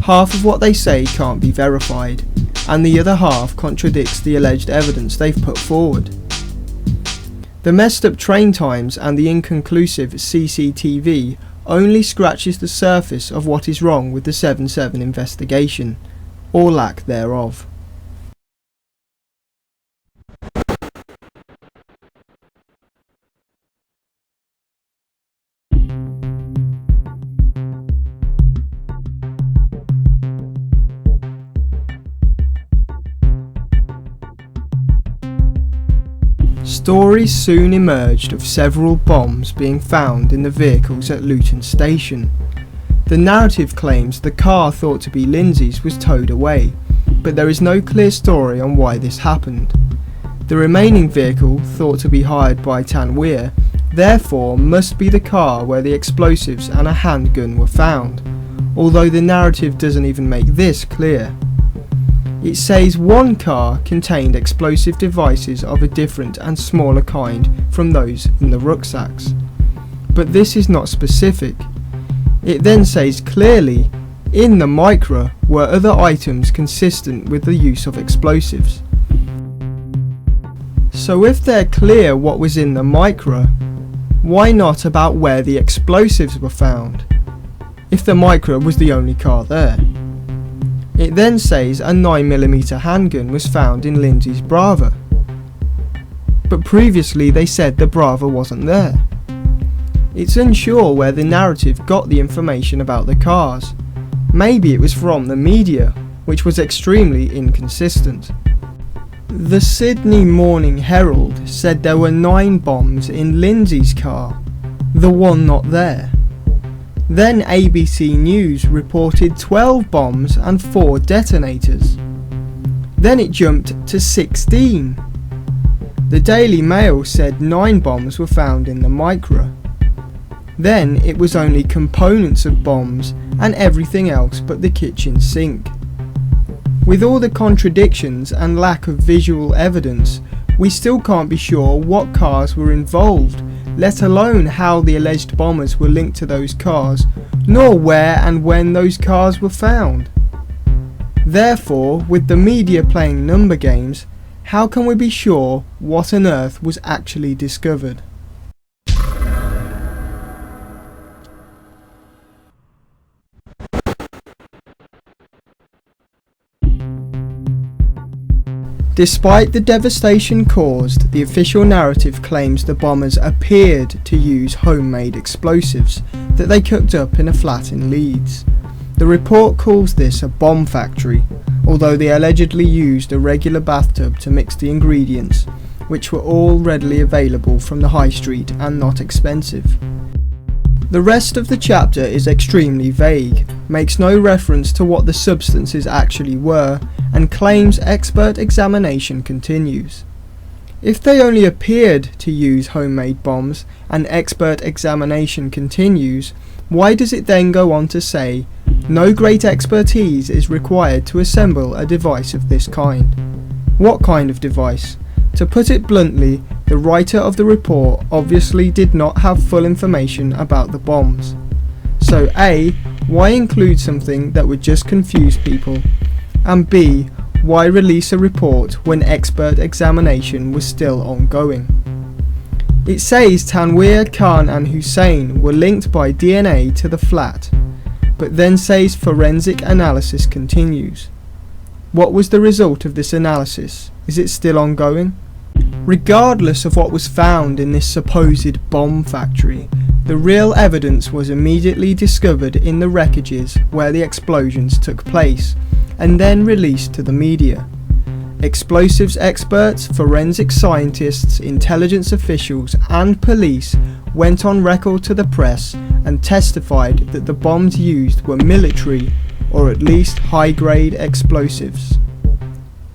Half of what they say can't be verified, and the other half contradicts the alleged evidence they've put forward. The messed up train times and the inconclusive CCTV only scratches the surface of what is wrong with the 7/7 investigation, or lack thereof. Stories soon emerged of several bombs being found in the vehicles at Luton Station. The narrative claims the car thought to be Lindsay's was towed away, but there is no clear story on why this happened. The remaining vehicle, thought to be hired by Tanweer, therefore must be the car where the explosives and a handgun were found, although the narrative doesn't even make this clear. It says one car contained explosive devices of a different and smaller kind from those in the rucksacks, but this is not specific. It then says clearly, in the Micra were other items consistent with the use of explosives. So if they're clear what was in the Micra, why not about where the explosives were found, if the Micra was the only car there? It then says a 9mm handgun was found in Lindsay's Brava, but previously they said the Brava wasn't there. It's unsure where the narrative got the information about the cars. Maybe it was from the media, which was extremely inconsistent. The Sydney Morning Herald said there were 9 bombs in Lindsay's car, the one not there. Then ABC News reported 12 bombs and 4 detonators. Then it jumped to 16. The Daily Mail said 9 bombs were found in the Micra. Then it was only components of bombs and everything else but the kitchen sink. With all the contradictions and lack of visual evidence, we still can't be sure what cars were involved, let alone how the alleged bombers were linked to those cars, nor where and when those cars were found. Therefore, with the media playing number games, how can we be sure what on earth was actually discovered? Despite the devastation caused, the official narrative claims the bombers appeared to use homemade explosives that they cooked up in a flat in Leeds. The report calls this a bomb factory, although they allegedly used a regular bathtub to mix the ingredients, which were all readily available from the high street and not expensive. The rest of the chapter is extremely vague, makes no reference to what the substances actually were, and claims expert examination continues. If they only appeared to use homemade bombs and expert examination continues, why does it then go on to say, no great expertise is required to assemble a device of this kind? What kind of device? To put it bluntly, the writer of the report obviously did not have full information about the bombs. So A, why include something that would just confuse people? And B, why release a report when expert examination was still ongoing? It says Tanweer, Khan and Hussein were linked by DNA to the flat, but then says forensic analysis continues. What was the result of this analysis? Is it still ongoing? Regardless of what was found in this supposed bomb factory, the real evidence was immediately discovered in the wreckages where the explosions took place, and then released to the media. Explosives experts, forensic scientists, intelligence officials and police went on record to the press and testified that the bombs used were military, or at least high-grade explosives,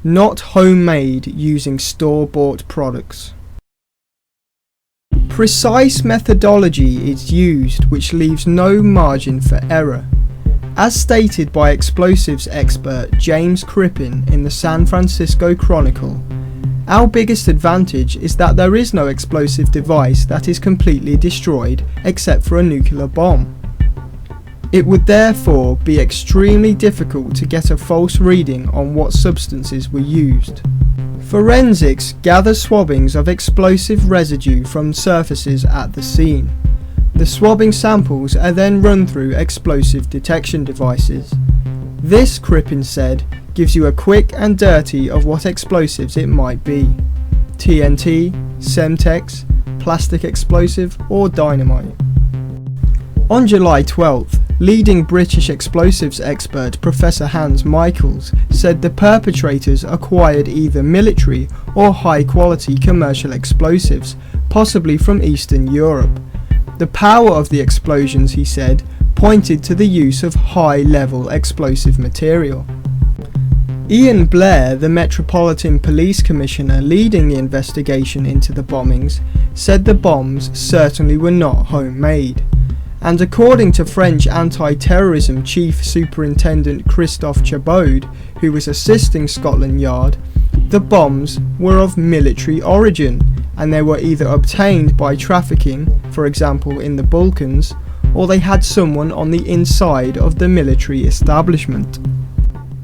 not homemade using store-bought products. Precise methodology is used which leaves no margin for error. As stated by explosives expert James Crippen in the San Francisco Chronicle, our biggest advantage is that there is no explosive device that is completely destroyed except for a nuclear bomb. It would therefore be extremely difficult to get a false reading on what substances were used. Forensics gather swabbings of explosive residue from surfaces at the scene. The swabbing samples are then run through explosive detection devices. This, Crippen said, gives you a quick and dirty of what explosives it might be: TNT, Semtex, plastic explosive or dynamite. On July 12th, leading British explosives expert Professor Hans Michaels said the perpetrators acquired either military or high-quality commercial explosives, possibly from Eastern Europe. The power of the explosions, he said, pointed to the use of high-level explosive material. Ian Blair, the Metropolitan Police Commissioner leading the investigation into the bombings, said the bombs certainly were not homemade. And according to French anti-terrorism Chief Superintendent Christophe Chabot, who was assisting Scotland Yard, the bombs were of military origin and they were either obtained by trafficking, for example in the Balkans, or they had someone on the inside of the military establishment.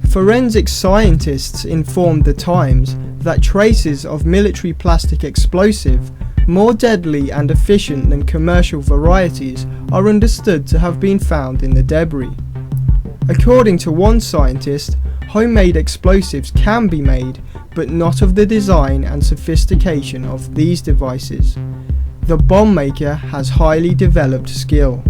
Forensic scientists informed the Times that traces of military plastic explosive, more deadly and efficient than commercial varieties, are understood to have been found in the debris. According to one scientist, homemade explosives can be made, but not of the design and sophistication of these devices. The bomb maker has highly developed skill.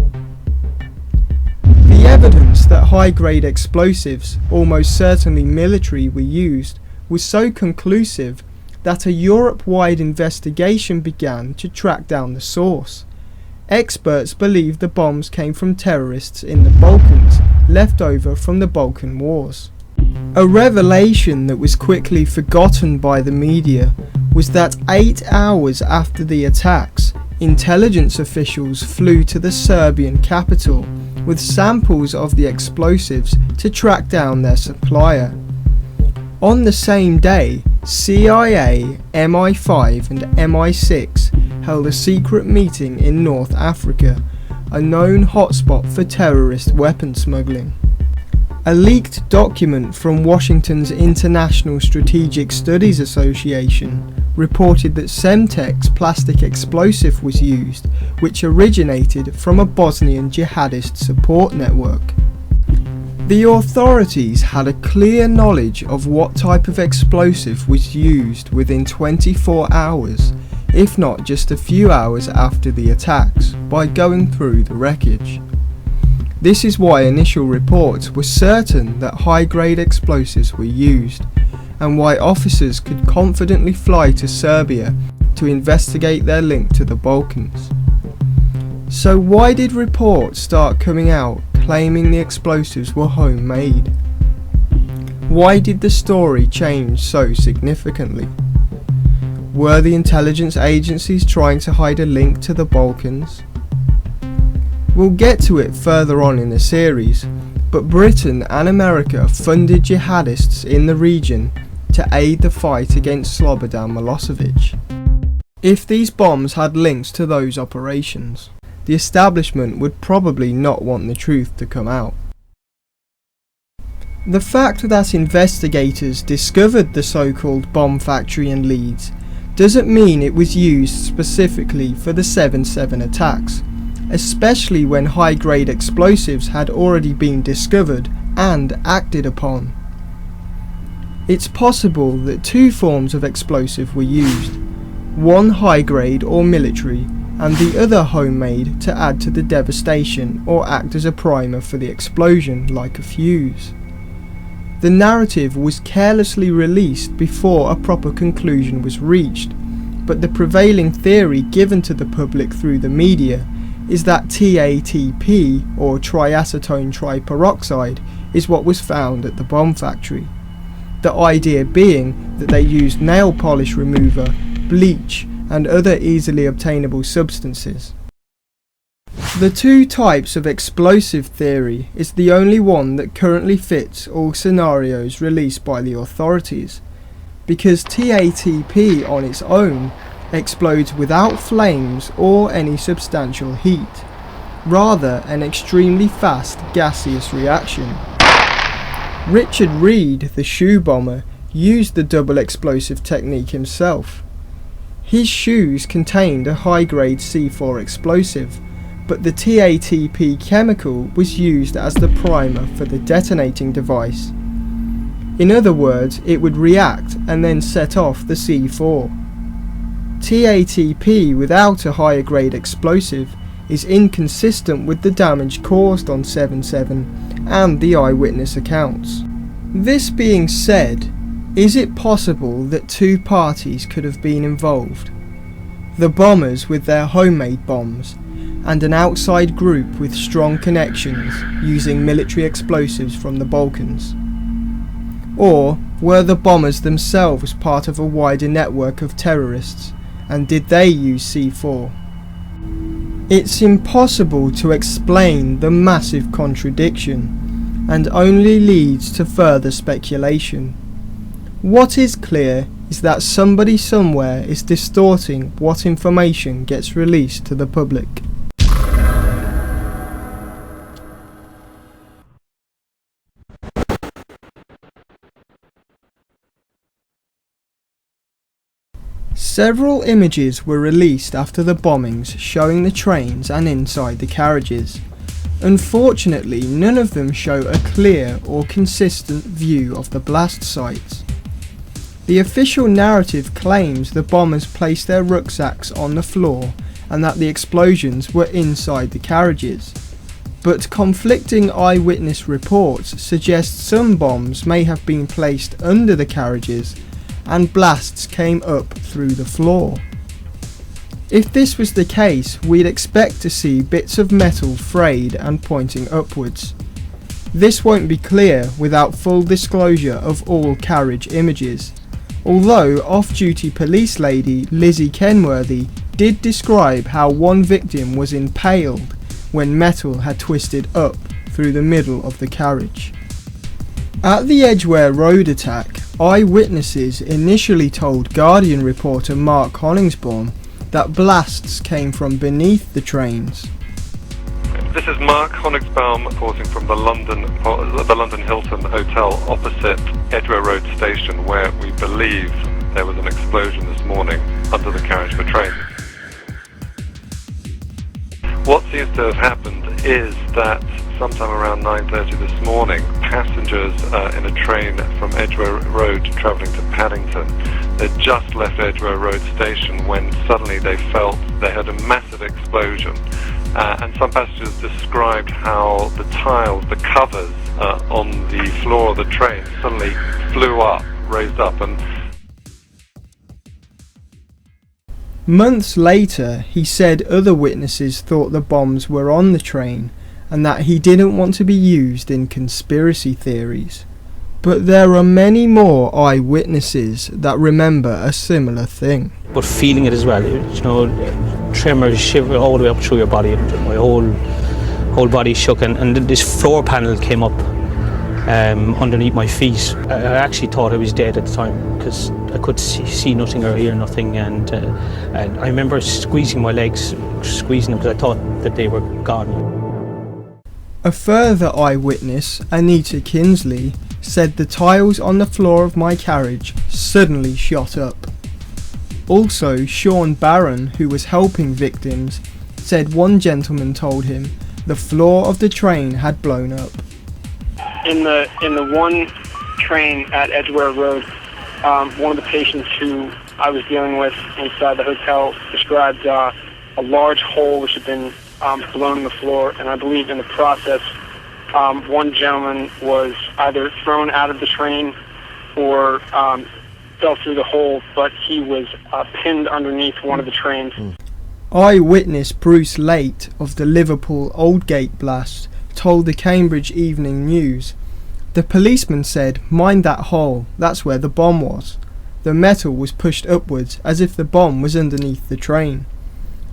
The evidence that high-grade explosives, almost certainly military, were used was so conclusive that a Europe-wide investigation began to track down the source. Experts believe the bombs came from terrorists in the Balkans, left over from the Balkan Wars. A revelation that was quickly forgotten by the media was that 8 hours after the attacks, intelligence officials flew to the Serbian capital with samples of the explosives to track down their supplier. On the same day, CIA, MI5 and MI6 held a secret meeting in North Africa, a known hotspot for terrorist weapon smuggling. A leaked document from Washington's International Strategic Studies Association reported that Semtex plastic explosive was used, which originated from a Bosnian jihadist support network. The authorities had a clear knowledge of what type of explosive was used within 24 hours, if not just a few hours after the attacks, by going through the wreckage. This is why initial reports were certain that high-grade explosives were used, and why officers could confidently fly to Serbia to investigate their link to the Balkans. So why did reports start coming out claiming the explosives were homemade? Why did the story change so significantly? Were the intelligence agencies trying to hide a link to the Balkans? We'll get to it further on in the series, but Britain and America funded jihadists in the region to aid the fight against Slobodan Milosevic. If these bombs had links to those operations, the establishment would probably not want the truth to come out. The fact that investigators discovered the so-called bomb factory in Leeds doesn't mean it was used specifically for the 7/7 attacks, especially when high-grade explosives had already been discovered and acted upon. It's possible that two forms of explosive were used, one high-grade or military, and the other homemade to add to the devastation or act as a primer for the explosion like a fuse. The narrative was carelessly released before a proper conclusion was reached, but the prevailing theory given to the public through the media is that TATP, or triacetone triperoxide, is what was found at the bomb factory. The idea being that they used nail polish remover, bleach, and other easily obtainable substances. The two types of explosive theory is the only one that currently fits all scenarios released by the authorities, because TATP on its own explodes without flames or any substantial heat, rather an extremely fast gaseous reaction. Richard Reed, the shoe bomber, used the double explosive technique himself. His shoes contained a high-grade C4 explosive, but the TATP chemical was used as the primer for the detonating device. In other words, it would react and then set off the C4. TATP without a higher grade explosive is inconsistent with the damage caused on 7/7 and the eyewitness accounts. This being said, is it possible that two parties could have been involved? The bombers with their homemade bombs, and an outside group with strong connections using military explosives from the Balkans? Or were the bombers themselves part of a wider network of terrorists, and did they use C4? It's impossible to explain the massive contradiction, and only leads to further speculation. What is clear is that somebody somewhere is distorting what information gets released to the public. Several images were released after the bombings showing the trains and inside the carriages. Unfortunately, none of them show a clear or consistent view of the blast sites. The official narrative claims the bombers placed their rucksacks on the floor and that the explosions were inside the carriages. But conflicting eyewitness reports suggest some bombs may have been placed under the carriages and blasts came up through the floor. If this was the case, we'd expect to see bits of metal frayed and pointing upwards. This won't be clear without full disclosure of all carriage images, although off-duty police lady Lizzie Kenworthy did describe how one victim was impaled when metal had twisted up through the middle of the carriage. At the Edgware Road attack, eyewitnesses initially told Guardian reporter Mark Hollingsborn that blasts came from beneath the trains. This is Mark Honigsbaum reporting from the London Hilton Hotel opposite Edgware Road station, where we believe there was an explosion this morning under the carriage for trains. What seems to have happened is that sometime around 9:30 this morning, passengers in a train from Edgware Road travelling to Paddington, they'd just left Edgware Road station when suddenly they felt they had a massive explosion. And some passengers described how the tiles, the covers on the floor of the train suddenly flew up, raised up. And months later, he said other witnesses thought the bombs were on the train and that he didn't want to be used in conspiracy theories. But there are many more eyewitnesses that remember a similar thing. But feeling it as well, you know, tremors, shiver all the way up through your body. My whole body shook, and this floor panel came up, underneath my feet. I actually thought I was dead at the time because I could see nothing or hear nothing, and I remember squeezing my legs, squeezing them because I thought that they were gone. A further eyewitness, Anita Kinsley, said the tiles on the floor of my carriage suddenly shot up. Also, Sean Barron, who was helping victims, said one gentleman told him the floor of the train had blown up. In the one train at Edgware Road, one of the patients who I was dealing with inside the hotel described a large hole which had been blown in the floor, and I believe in the process one gentleman was either thrown out of the train or fell through the hole, but he was pinned underneath one of the trains. Eyewitness Bruce Late of the Liverpool Aldgate blast told the Cambridge Evening News, "The policeman said, 'Mind that hole, that's where the bomb was.' The metal was pushed upwards as if the bomb was underneath the train.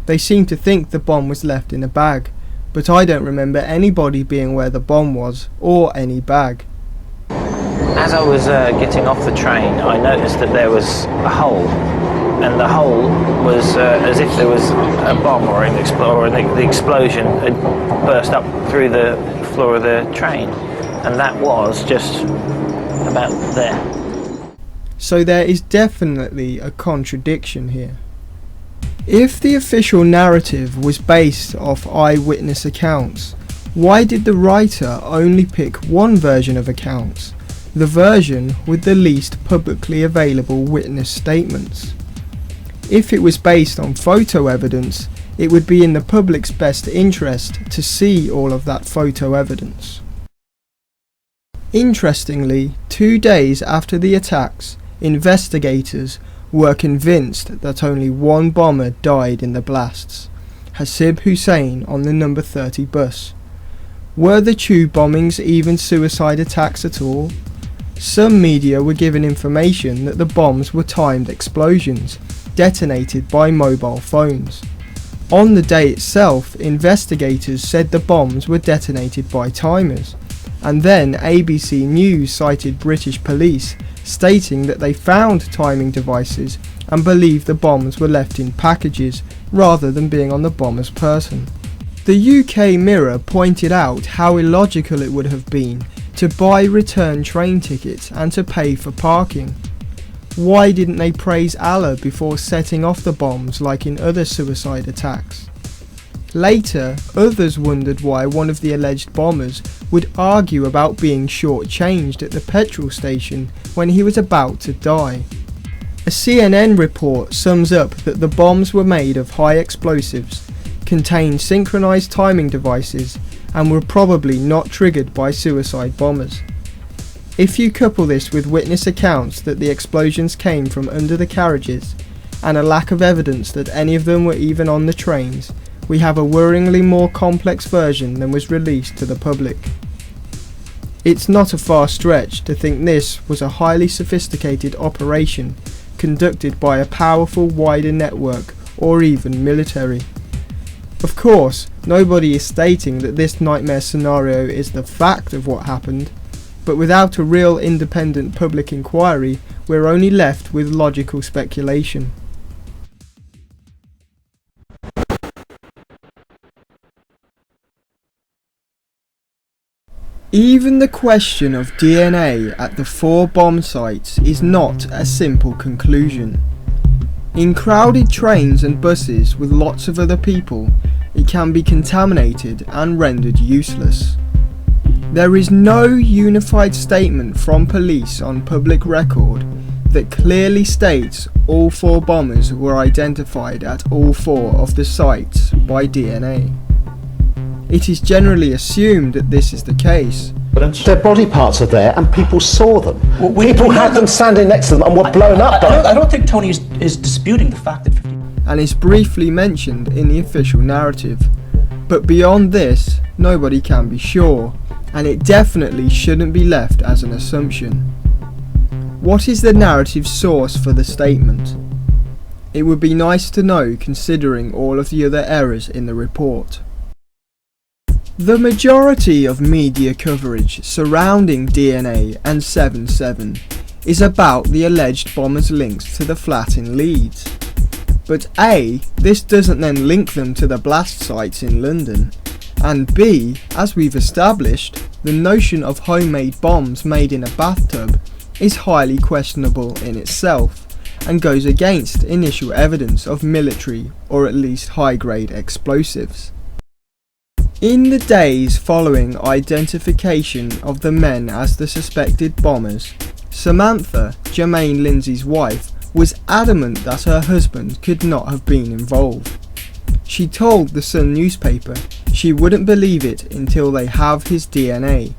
They seemed to think the bomb was left in a bag, but I don't remember anybody being where the bomb was, or any bag." As I was getting off the train, I noticed that there was a hole, and the hole was as if there was a bomb or the explosion had burst up through the floor of the train, and that was just about there. So there is definitely a contradiction here. If the official narrative was based off eyewitness accounts, why did the writer only pick one version of accounts, the version with the least publicly available witness statements? If it was based on photo evidence, it would be in the public's best interest to see all of that photo evidence. Interestingly, 2 days after the attacks, investigators were convinced that only one bomber died in the blasts, Hasib Hussein on the number 30 bus. Were the tube bombings even suicide attacks at all? Some media were given information that the bombs were timed explosions, detonated by mobile phones. On the day itself, investigators said the bombs were detonated by timers, and then ABC News cited British police stating that they found timing devices and believed the bombs were left in packages rather than being on the bomber's person. The UK Mirror pointed out how illogical it would have been to buy return train tickets and to pay for parking. Why didn't they praise Allah before setting off the bombs like in other suicide attacks? Later, others wondered why one of the alleged bombers would argue about being shortchanged at the petrol station when he was about to die. A CNN report sums up that the bombs were made of high explosives, contained synchronized timing devices, and were probably not triggered by suicide bombers. If you couple this with witness accounts that the explosions came from under the carriages, and a lack of evidence that any of them were even on the trains, we have a worryingly more complex version than was released to the public. It's not a far stretch to think this was a highly sophisticated operation conducted by a powerful wider network or even military. Of course, nobody is stating that this nightmare scenario is the fact of what happened, but without a real independent public inquiry, we're only left with logical speculation. Even the question of DNA at the 4 bomb sites is not a simple conclusion. In crowded trains and buses with lots of other people, it can be contaminated and rendered useless. There is no unified statement from police on public record that clearly states all 4 bombers were identified at all 4 of the sites by DNA. It is generally assumed that this is the case. Their body parts are there and people saw them. People had them standing next to them and were blown up. I don't think Tony is disputing the fact that 50... And is briefly mentioned in the official narrative. But beyond this, nobody can be sure, and it definitely shouldn't be left as an assumption. What is the narrative source for the statement? It would be nice to know considering all of the other errors in the report. The majority of media coverage surrounding DNA and 7/7 is about the alleged bombers' links to the flat in Leeds. But A, this doesn't then link them to the blast sites in London, and B, as we've established, the notion of homemade bombs made in a bathtub is highly questionable in itself and goes against initial evidence of military or at least high-grade explosives. In the days following identification of the men as the suspected bombers, Samantha, Jermaine Lindsay's wife, was adamant that her husband could not have been involved. She told the Sun newspaper she wouldn't believe it until they have his DNA.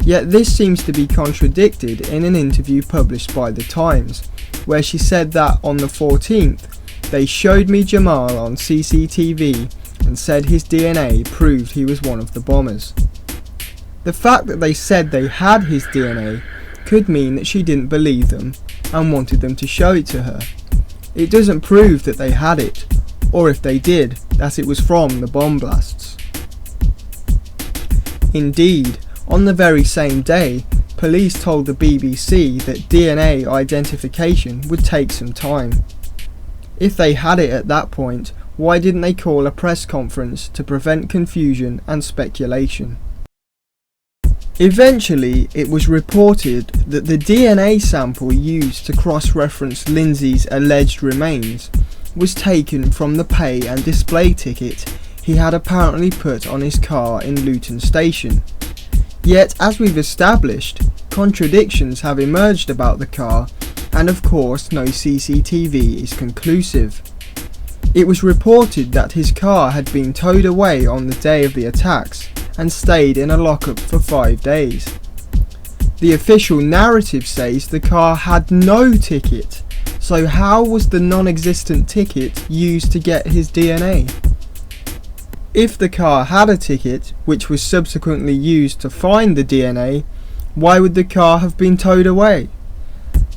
Yet this seems to be contradicted in an interview published by The Times, where she said that on the 14th, they showed me Jamal on CCTV and said his DNA proved he was one of the bombers. The fact that they said they had his DNA could mean that she didn't believe them and wanted them to show it to her. It doesn't prove that they had it, or if they did, that it was from the bomb blasts. Indeed, on the very same day, police told the BBC that DNA identification would take some time. If they had it at that point, why didn't they call a press conference to prevent confusion and speculation? Eventually, it was reported that the DNA sample used to cross-reference Lindsay's alleged remains was taken from the pay and display ticket he had apparently put on his car in Luton Station. Yet, as we've established, contradictions have emerged about the car, and of course no CCTV is conclusive. It was reported that his car had been towed away on the day of the attacks and stayed in a lockup for 5 days. The official narrative says the car had no ticket, so how was the non-existent ticket used to get his DNA? If the car had a ticket, which was subsequently used to find the DNA, why would the car have been towed away?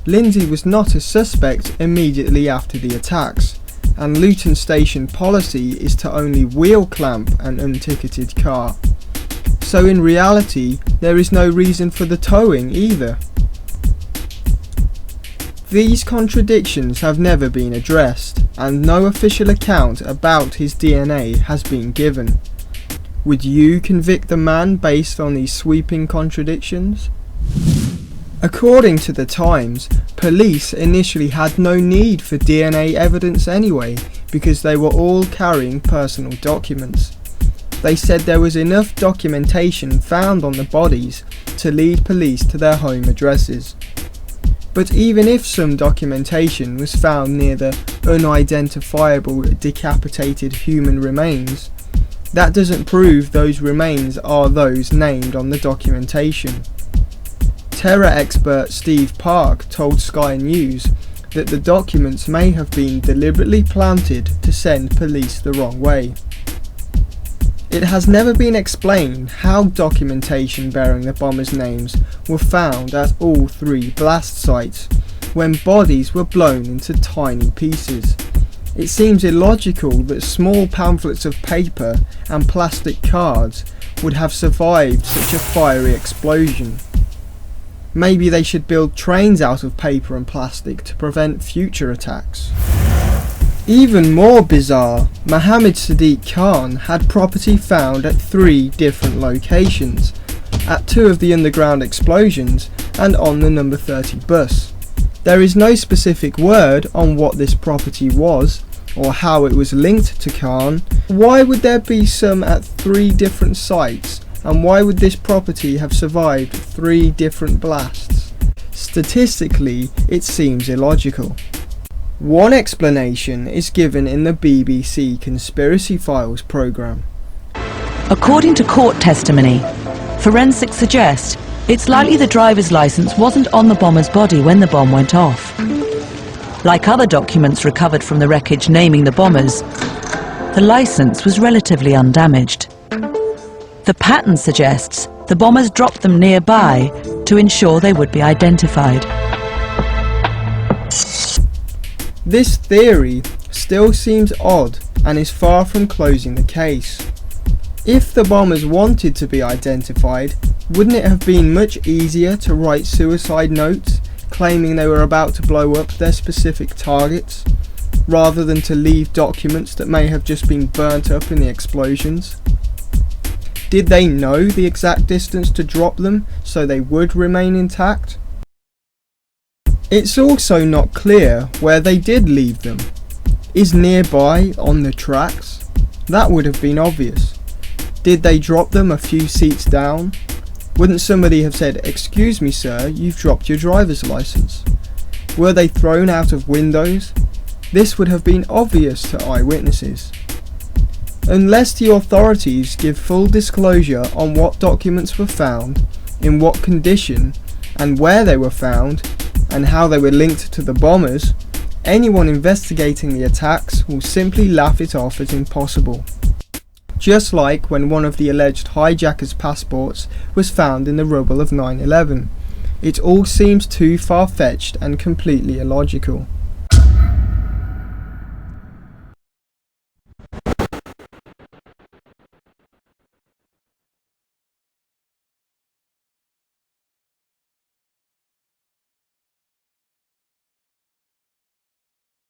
Lindsay was not a suspect immediately after the attacks, and Luton Station policy is to only wheel clamp an unticketed car. So in reality, there is no reason for the towing either. These contradictions have never been addressed, and no official account about his DNA has been given. Would you convict the man based on these sweeping contradictions? According to The Times, police initially had no need for DNA evidence anyway, because they were all carrying personal documents. They said there was enough documentation found on the bodies to lead police to their home addresses. But even if some documentation was found near the unidentifiable decapitated human remains, that doesn't prove those remains are those named on the documentation. Terror expert Steve Park told Sky News that the documents may have been deliberately planted to send police the wrong way. It has never been explained how documentation bearing the bombers' names were found at all 3 blast sites when bodies were blown into tiny pieces. It seems illogical that small pamphlets of paper and plastic cards would have survived such a fiery explosion. Maybe they should build trains out of paper and plastic to prevent future attacks. Even more bizarre, Mohammed Sadiq Khan had property found at 3 different locations, at 2 of the underground explosions and on the number 30 bus. There is no specific word on what this property was or how it was linked to Khan. Why would there be some at 3 different sites, and why would this property have survived 3 different blasts? Statistically, it seems illogical. One explanation is given in the BBC Conspiracy Files programme. According to court testimony, forensics suggest it's likely the driver's licence wasn't on the bomber's body when the bomb went off. Like other documents recovered from the wreckage naming the bombers, the licence was relatively undamaged. The pattern suggests the bombers dropped them nearby to ensure they would be identified. This theory still seems odd and is far from closing the case. If the bombers wanted to be identified, wouldn't it have been much easier to write suicide notes claiming they were about to blow up their specific targets, rather than to leave documents that may have just been burnt up in the explosions? Did they know the exact distance to drop them so they would remain intact? It's also not clear where they did leave them. Is nearby on the tracks? That would have been obvious. Did they drop them a few seats down? Wouldn't somebody have said, "Excuse me sir, you've dropped your driver's license"? Were they thrown out of windows? This would have been obvious to eyewitnesses. Unless the authorities give full disclosure on what documents were found, in what condition, and where they were found, and how they were linked to the bombers, anyone investigating the attacks will simply laugh it off as impossible. Just like when one of the alleged hijackers' passports was found in the rubble of 9/11. It all seems too far-fetched and completely illogical.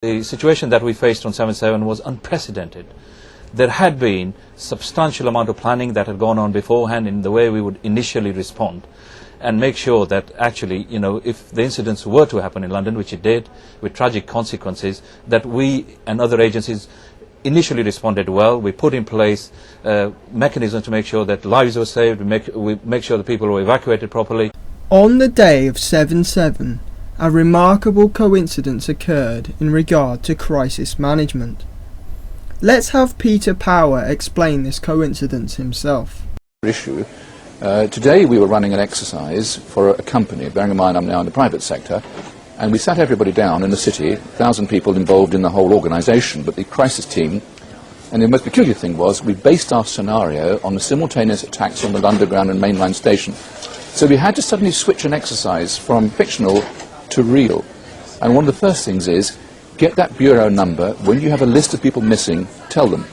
The situation that we faced on 7/7 was unprecedented. There had been substantial amount of planning that had gone on beforehand in the way we would initially respond and make sure that actually, you know, if the incidents were to happen in London, which it did, with tragic consequences, that we and other agencies initially responded well. We put in place mechanisms to make sure that lives were saved, we make sure that people were evacuated properly. On the day of 7/7, a remarkable coincidence occurred in regard to crisis management. Let's have Peter Power explain this coincidence himself. Issue. Today we were running an exercise for a company, bearing in mind I'm now in the private sector, and we sat everybody down in the city, 1,000 people involved in the whole organisation, but the crisis team, and the most peculiar thing was we based our scenario on the simultaneous attacks on the underground and mainline station. So we had to suddenly switch an exercise from fictional to real. And one of the first things is, get that bureau number. When you have a list of people missing, tell them.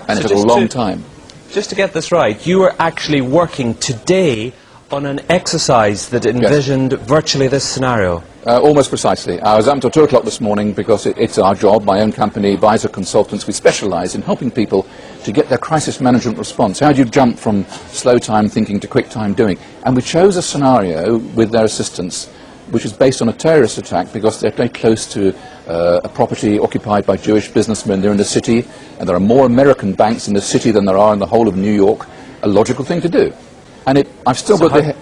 And it took a long time. Just to get this right, you were actually working today on an exercise that envisioned virtually this scenario? Almost precisely. I was up until 2 o'clock this morning because it's our job, my own company, Advisor Consultants. We specialise in helping people to get their crisis management response. How do you jump from slow time thinking to quick time doing? And we chose a scenario with their assistance which is based on a terrorist attack because they're very close to a property occupied by Jewish businessmen. They're in the city, and there are more American banks in the city than there are in the whole of New York. A logical thing to do. And I've still got the...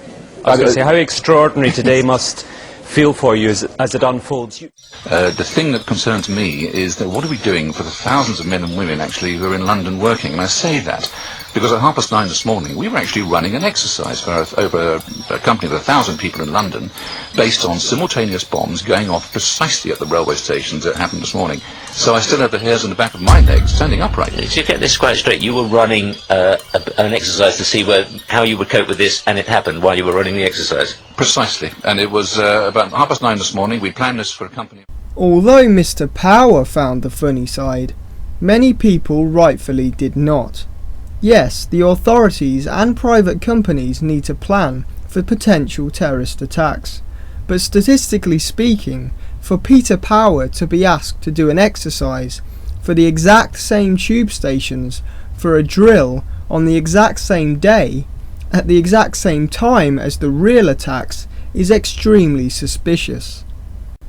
I was going to say, how extraordinary today must feel for you as it unfolds. The thing that concerns me is that what are we doing for the thousands of men and women actually who are in London working? And I say that because at 9:30 this morning we were actually running an exercise for over a company of 1,000 people in London based on simultaneous bombs going off precisely at the railway stations that happened this morning. So I still have the hairs on the back of my legs standing upright. To get this quite straight, you were running an exercise to see how you would cope with this, and it happened while you were running the exercise? Precisely, and it was about 9:30 this morning. We planned this for a company. Although Mr. Power found the funny side, many people rightfully did not. Yes, the authorities and private companies need to plan for potential terrorist attacks, but statistically speaking, for Peter Power to be asked to do an exercise for the exact same tube stations for a drill on the exact same day, at the exact same time as the real attacks, is extremely suspicious.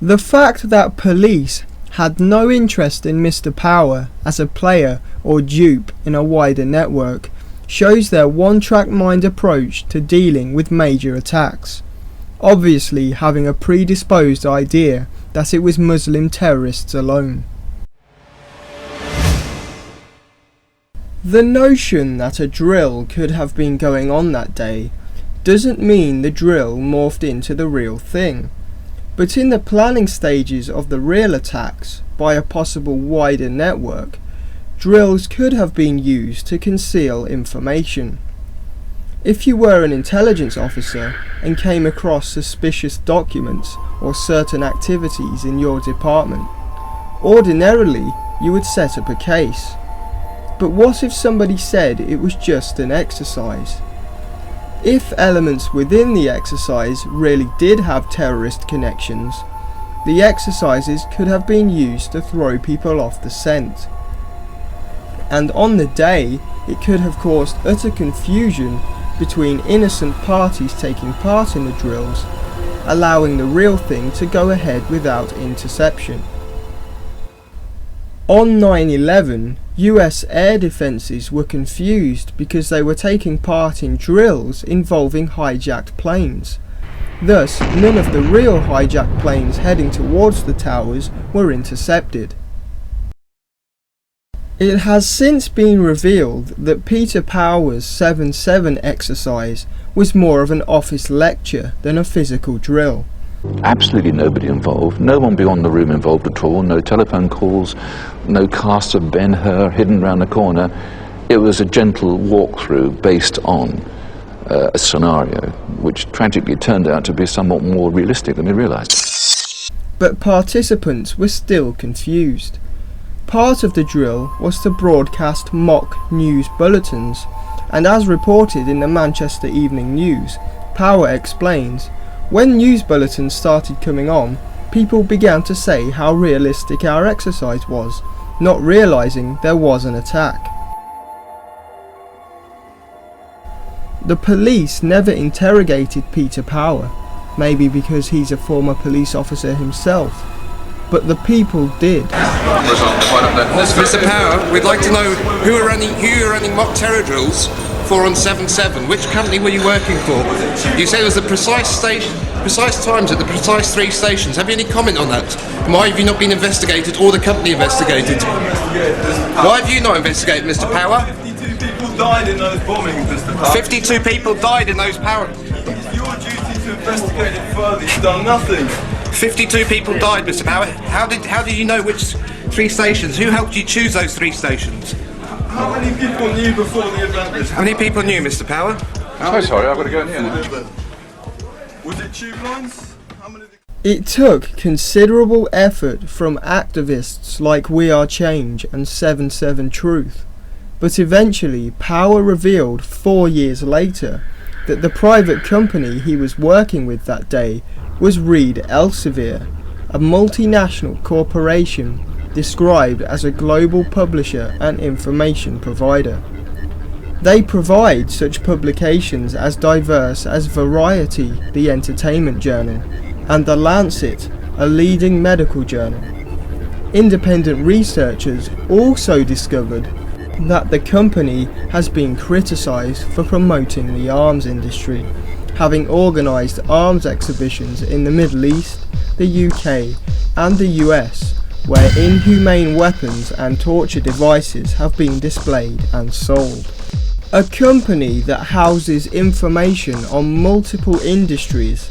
The fact that police had no interest in Mr. Power as a player or dupe in a wider network shows their one-track mind approach to dealing with major attacks, obviously having a predisposed idea that it was Muslim terrorists alone. The notion that a drill could have been going on that day doesn't mean the drill morphed into the real thing. But in the planning stages of the real attacks by a possible wider network, drills could have been used to conceal information. If you were an intelligence officer and came across suspicious documents or certain activities in your department, ordinarily you would set up a case. But what if somebody said it was just an exercise? If elements within the exercise really did have terrorist connections, the exercises could have been used to throw people off the scent. And on the day, it could have caused utter confusion between innocent parties taking part in the drills, allowing the real thing to go ahead without interception. On 9/11, US air defences were confused because they were taking part in drills involving hijacked planes. Thus, none of the real hijacked planes heading towards the towers were intercepted. It has since been revealed that Peter Power's 7/7 exercise was more of an office lecture than a physical drill. Absolutely nobody involved, no one beyond the room involved at all, no telephone calls, no cast of Ben-Hur hidden round the corner. It was a gentle walkthrough based on a scenario which tragically turned out to be somewhat more realistic than we realised. But participants were still confused. Part of the drill was to broadcast mock news bulletins, and as reported in the Manchester Evening News, Power explains, when news bulletins started coming on, people began to say how realistic our exercise was, not realising there was an attack. The police never interrogated Peter Power, maybe because he's a former police officer himself, but the people did. Mr. Power, we'd like to know who you were running mock terror drills for on 7/7. Which company were you working for? You said it was the precise times at the precise 3 stations. Have you any comment on that? And why have you not been investigated or the company investigated? Why have you not investigated, Mr. Power? 52 people died in those bombings, Mr. Power. 52 people died in those power. It's your duty to investigate it further. You've done nothing. 52 people died, Mr. Power. How did you know which 3 stations? Who helped you choose those 3 stations? How many people knew before the event? How many people knew, Mr. Power? I'm so sorry, I've got to go in here now. Was it tube lines? It took considerable effort from activists like We Are Change and 7/7 Truth, but eventually Power revealed 4 years later that the private company he was working with that day was Reed Elsevier, a multinational corporation described as a global publisher and information provider. They provide such publications as diverse as Variety, the entertainment journal, and The Lancet, a leading medical journal. Independent researchers also discovered that the company has been criticised for promoting the arms industry, having organised arms exhibitions in the Middle East, the UK and the US, where inhumane weapons and torture devices have been displayed and sold. A company that houses information on multiple industries,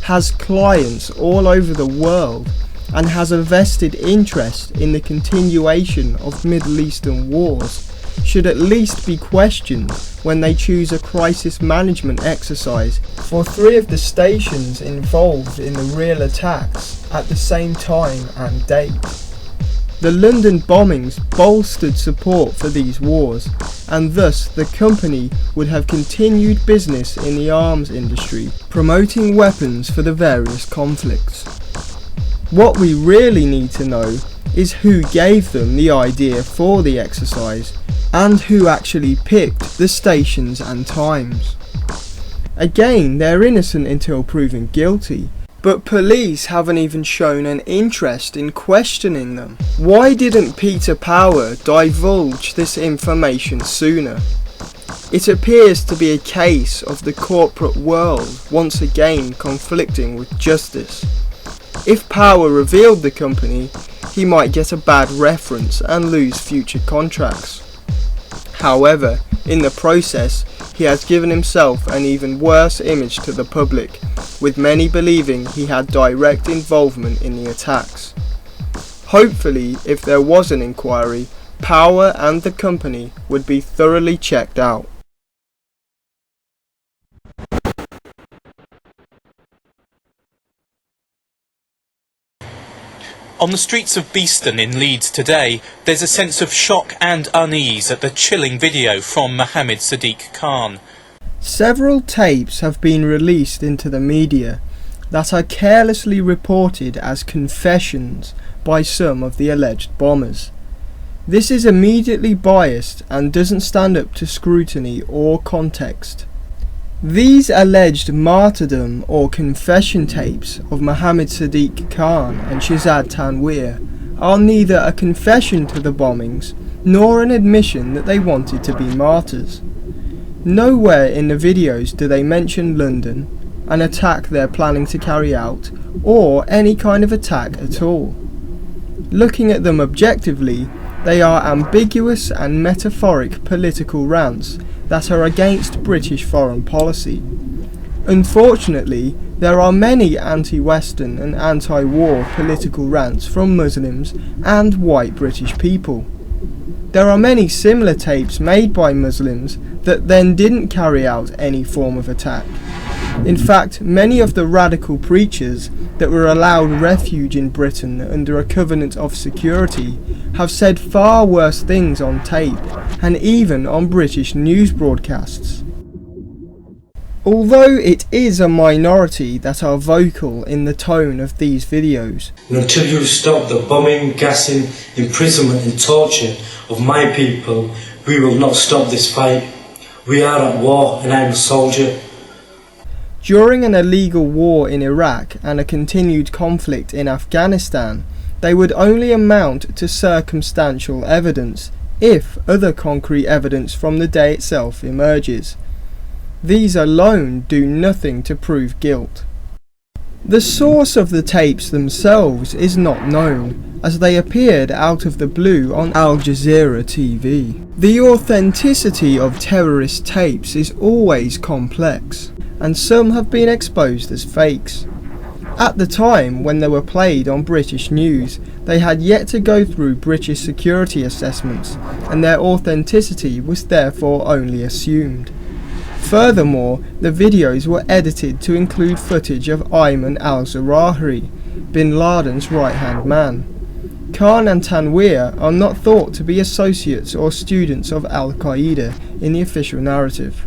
has clients all over the world, and has a vested interest in the continuation of Middle Eastern wars, should at least be questioned when they choose a crisis management exercise for 3 of the stations involved in the real attacks at the same time and date. The London bombings bolstered support for these wars, and thus the company would have continued business in the arms industry, promoting weapons for the various conflicts. What we really need to know is who gave them the idea for the exercise, and who actually picked the stations and times. Again, they're innocent until proven guilty, but police haven't even shown an interest in questioning them. Why didn't Peter Power divulge this information sooner? It appears to be a case of the corporate world once again conflicting with justice. If Power revealed the company, he might get a bad reference and lose future contracts. However, in the process, he has given himself an even worse image to the public, with many believing he had direct involvement in the attacks. Hopefully, if there was an inquiry, Power and the company would be thoroughly checked out. On the streets of Beeston in Leeds today, there's a sense of shock and unease at the chilling video from Mohammed Sadiq Khan. Several tapes have been released into the media that are carelessly reported as confessions by some of the alleged bombers. This is immediately biased and doesn't stand up to scrutiny or context. These alleged martyrdom or confession tapes of Mohammed Sadiq Khan and Shahzad Tanweer are neither a confession to the bombings nor an admission that they wanted to be martyrs. Nowhere in the videos do they mention London, an attack they're planning to carry out, or any kind of attack at all. Looking at them objectively, they are ambiguous and metaphoric political rants that are against British foreign policy. Unfortunately, there are many anti-Western and anti-war political rants from Muslims and white British people. There are many similar tapes made by Muslims that then didn't carry out any form of attack. In fact, many of the radical preachers that were allowed refuge in Britain under a covenant of security have said far worse things on tape and even on British news broadcasts. Although it is a minority that are vocal in the tone of these videos. Until you stop the bombing, gassing, imprisonment and torture of my people, we will not stop this fight. We are at war and I am a soldier. During an illegal war in Iraq and a continued conflict in Afghanistan, they would only amount to circumstantial evidence if other concrete evidence from the day itself emerges. These alone do nothing to prove guilt. The source of the tapes themselves is not known, as they appeared out of the blue on Al Jazeera TV. The authenticity of terrorist tapes is always complex, and some have been exposed as fakes. At the time when they were played on British news, they had yet to go through British security assessments, and their authenticity was therefore only assumed. Furthermore, the videos were edited to include footage of Ayman al-Zawahiri, bin Laden's right-hand man. Khan and Tanweer are not thought to be associates or students of Al-Qaeda in the official narrative.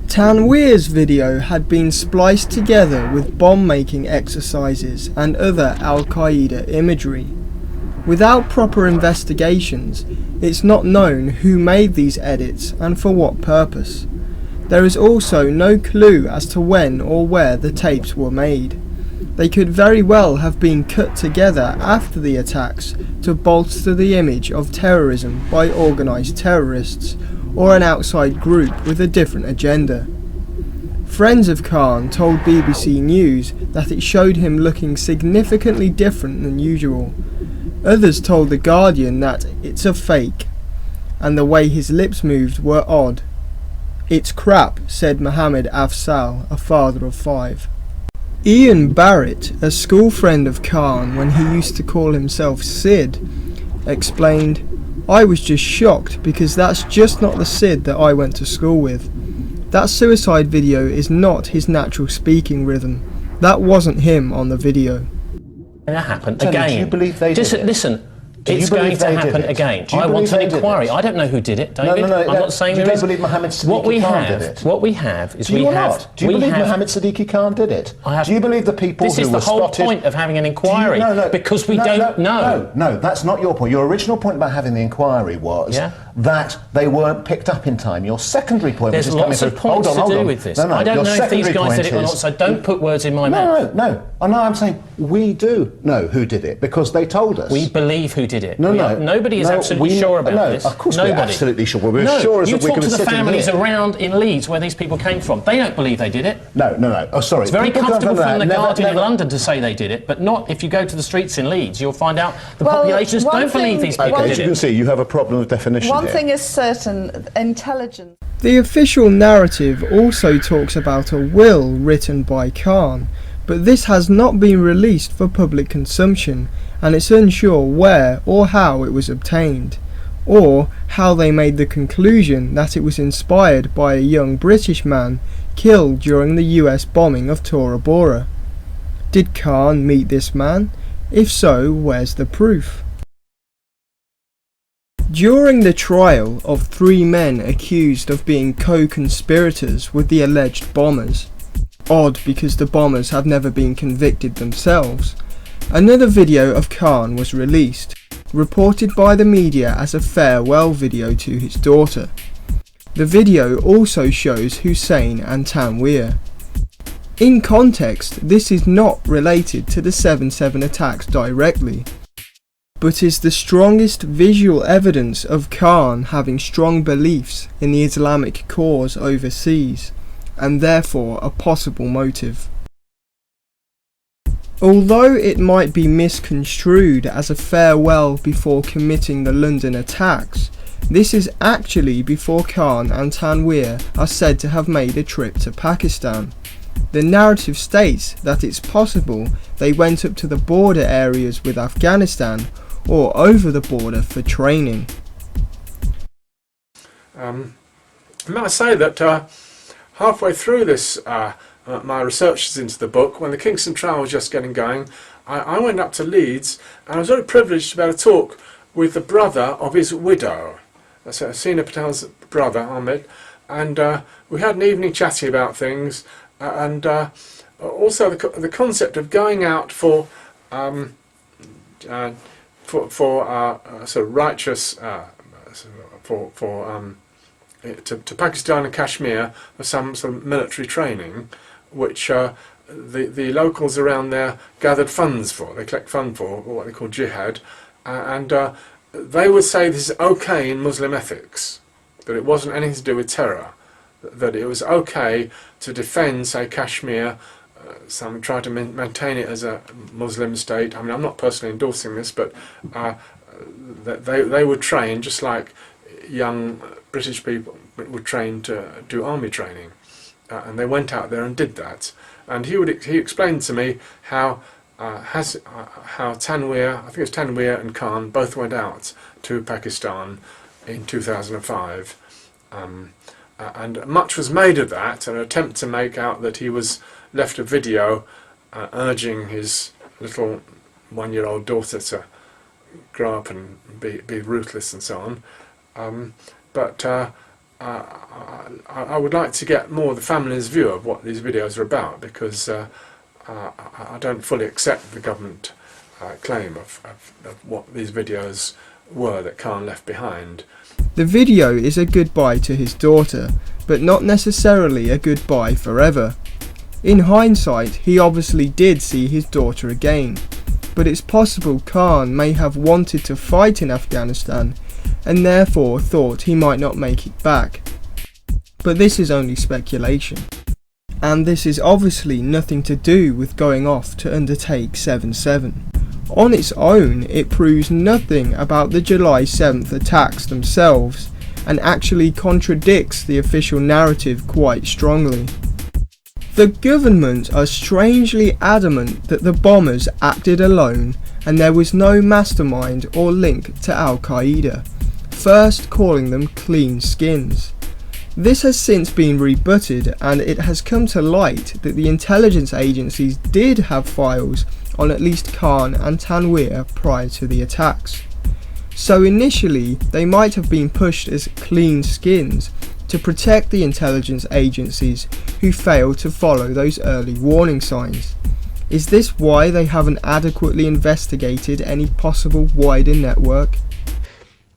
Tanweer's video had been spliced together with bomb-making exercises and other Al-Qaeda imagery. Without proper investigations, it's not known who made these edits and for what purpose. There is also no clue as to when or where the tapes were made. They could very well have been cut together after the attacks to bolster the image of terrorism by organised terrorists or an outside group with a different agenda. Friends of Khan told BBC News that it showed him looking significantly different than usual. Others told The Guardian that it's a fake, and the way his lips moved were odd. "It's crap," said Mohammed Afzal, a father of 5. Ian Barrett, a school friend of Khan when he used to call himself Sid, explained, "I was just shocked because that's just not the Sid that I went to school with. That suicide video is not his natural speaking rhythm. That wasn't him on the video." That happened Tony, again. do you believe they did it? Listen, Do you it's going believe to they did happen it? again. Do you I want believe an they did inquiry. it? I don't know who did it, David. No, I'm not saying you there don't is. believe Mohammed Sadiq What we Khan have, did it? what we have is Do we you have. not? Do you we believe have, Mohammed Sadiq Khan did it? Do you believe the people This who is were the whole spotted? point of having an inquiry. Because we don't know. No, that's not your point. Your original point about having the inquiry was that they weren't picked up in time. Your secondary point, There's which is lots of points to do with this. I don't know if these guys did it or not, so don't put words in my mouth. No. I'm saying we do know who did it because they told us. We believe who did it. Nobody is absolutely sure about this. Of course Nobody. we're absolutely sure. We're as sure as you that we're talk going to to the sit in families here. around in Leeds where these people came from. They don't believe they did it. No. Oh, sorry. It's very People comfortable don't from the know that. Guardian in Never. London to say they did it, but not if you go to the streets in Leeds. You'll find out the populations don't believe these people Okay, did as you it. can see, you have a problem with definition One here. thing is certain, intelligence. The official narrative also talks about a will written by Khan, but this has not been released for public consumption, and it's unsure where or how it was obtained, or how they made the conclusion that it was inspired by a young British man killed during the US bombing of Tora Bora. Did Khan meet this man? If so, where's the proof? During the trial of 3 men accused of being co-conspirators with the alleged bombers, odd because the bombers have never been convicted themselves, another video of Khan was released, reported by the media as a farewell video to his daughter. The video also shows Hussein and Tanweer. In context, this is not related to the 7/7 attacks directly, but is the strongest visual evidence of Khan having strong beliefs in the Islamic cause overseas, and therefore a possible motive. Although it might be misconstrued as a farewell before committing the London attacks, this is actually before Khan and Tanweer are said to have made a trip to Pakistan. The narrative states that it's possible they went up to the border areas with Afghanistan or over the border for training. May I say that halfway through this, my researches into the book, when the Kingston trial was just getting going, I went up to Leeds and I was very privileged to be able to talk with the brother of his widow, Sina Patel's brother, Ahmed, and we had an evening chatting about things, and also the concept of going out for sort of righteous to Pakistan and Kashmir for some sort of military training, which the locals around there gathered funds for. They collect funds for what they call jihad, and they would say this is okay in Muslim ethics, that it wasn't anything to do with terror, that it was okay to defend, say, Kashmir. Some try to maintain it as a Muslim state. I mean, I'm not personally endorsing this, but they would train just like young British people would train to do army training, and they went out there and did that. And he explained to me how Tanweer, I think it was Tanweer and Khan, both went out to Pakistan in 2005, and much was made of that, an attempt to make out that he was left a video urging his little 1-year-old daughter to grow up and be ruthless and so on. But I would like to get more of the family's view of what these videos are about, because I don't fully accept the government claim of what these videos were that Khan left behind. The video is a goodbye to his daughter, but not necessarily a goodbye forever. In hindsight, he obviously did see his daughter again, but it's possible Khan may have wanted to fight in Afghanistan and therefore thought he might not make it back. But this is only speculation. And this is obviously nothing to do with going off to undertake 7/7. On its own, it proves nothing about the July 7th attacks themselves, and actually contradicts the official narrative quite strongly. The government are strangely adamant that the bombers acted alone and there was no mastermind or link to Al-Qaeda, first calling them clean skins. This has since been rebutted, and it has come to light that the intelligence agencies did have files on at least Khan and Tanweer prior to the attacks. So initially they might have been pushed as clean skins to protect the intelligence agencies who failed to follow those early warning signs. Is this why they haven't adequately investigated any possible wider network?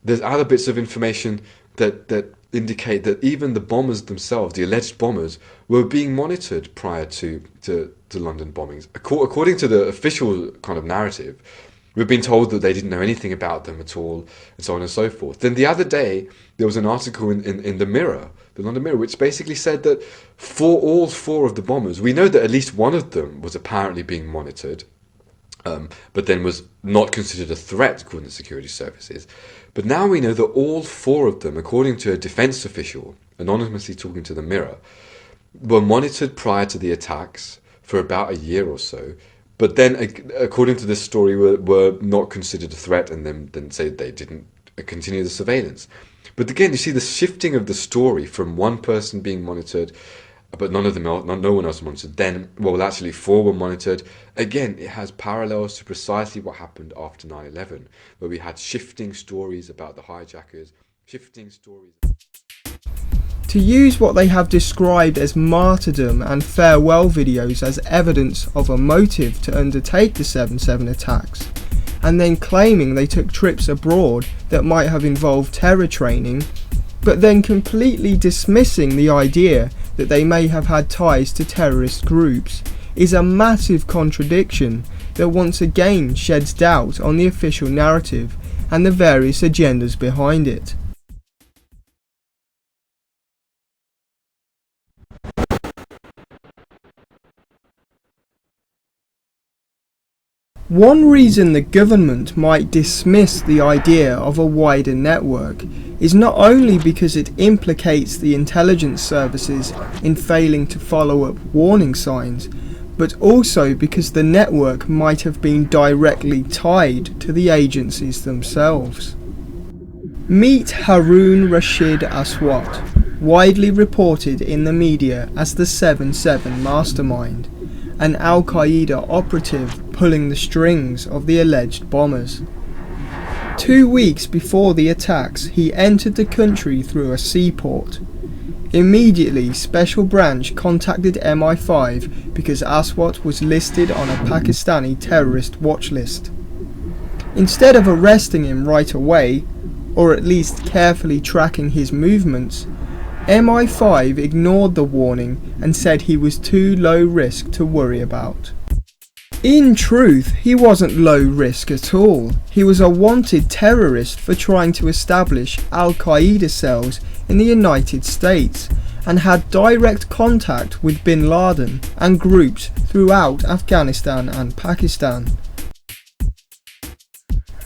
There's other bits of information that indicate that even the bombers themselves, the alleged bombers, were being monitored prior to London bombings. According to the official kind of narrative, we've been told that they didn't know anything about them at all, and so on and so forth. Then the other day, there was an article in the Mirror, the London Mirror, which basically said that for all 4 of the bombers, we know that at least one of them was apparently being monitored, but then was not considered a threat according to security services. But now we know that all 4 of them, according to a defence official, anonymously talking to the Mirror, were monitored prior to the attacks for about a year or so, but then, according to this story, were not considered a threat, and then say they didn't continue the surveillance. But again, you see the shifting of the story from one person being monitored but no one else monitored. Then, well, actually 4 were monitored. Again, it has parallels to precisely what happened after 9/11, where we had shifting stories about the hijackers, shifting stories. To use what they have described as martyrdom and farewell videos as evidence of a motive to undertake the 7/7 attacks, and then claiming they took trips abroad that might have involved terror training, but then completely dismissing the idea that they may have had ties to terrorist groups, is a massive contradiction that once again sheds doubt on the official narrative and the various agendas behind it. One reason the government might dismiss the idea of a wider network is not only because it implicates the intelligence services in failing to follow up warning signs, but also because the network might have been directly tied to the agencies themselves. Meet Harun Rashid Aswat, widely reported in the media as the 7/7 mastermind, an Al-Qaeda operative pulling the strings of the alleged bombers. 2 weeks before the attacks, he entered the country through a seaport. Immediately, Special Branch contacted MI5 because Aswat was listed on a Pakistani terrorist watch list. Instead of arresting him right away, or at least carefully tracking his movements, MI5 ignored the warning and said he was too low risk to worry about. In truth, he wasn't low risk at all. He was a wanted terrorist for trying to establish Al-Qaeda cells in the United States and had direct contact with bin Laden and groups throughout Afghanistan and Pakistan.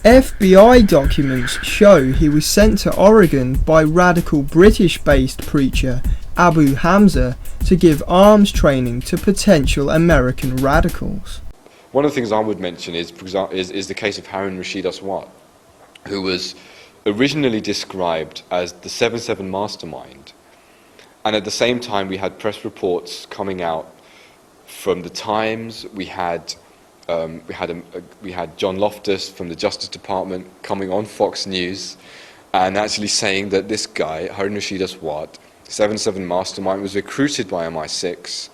FBI documents show he was sent to Oregon by radical British-based preacher Abu Hamza to give arms training to potential American radicals. One of the things I would mention is the case of Harun Rashid Aswat, who was originally described as the 7/7 mastermind, and at the same time we had press reports coming out from the Times. We had John Loftus from the Justice Department coming on Fox News and actually saying that this guy, Harun Rashid Aswat, 7/7 mastermind, was recruited by MI6.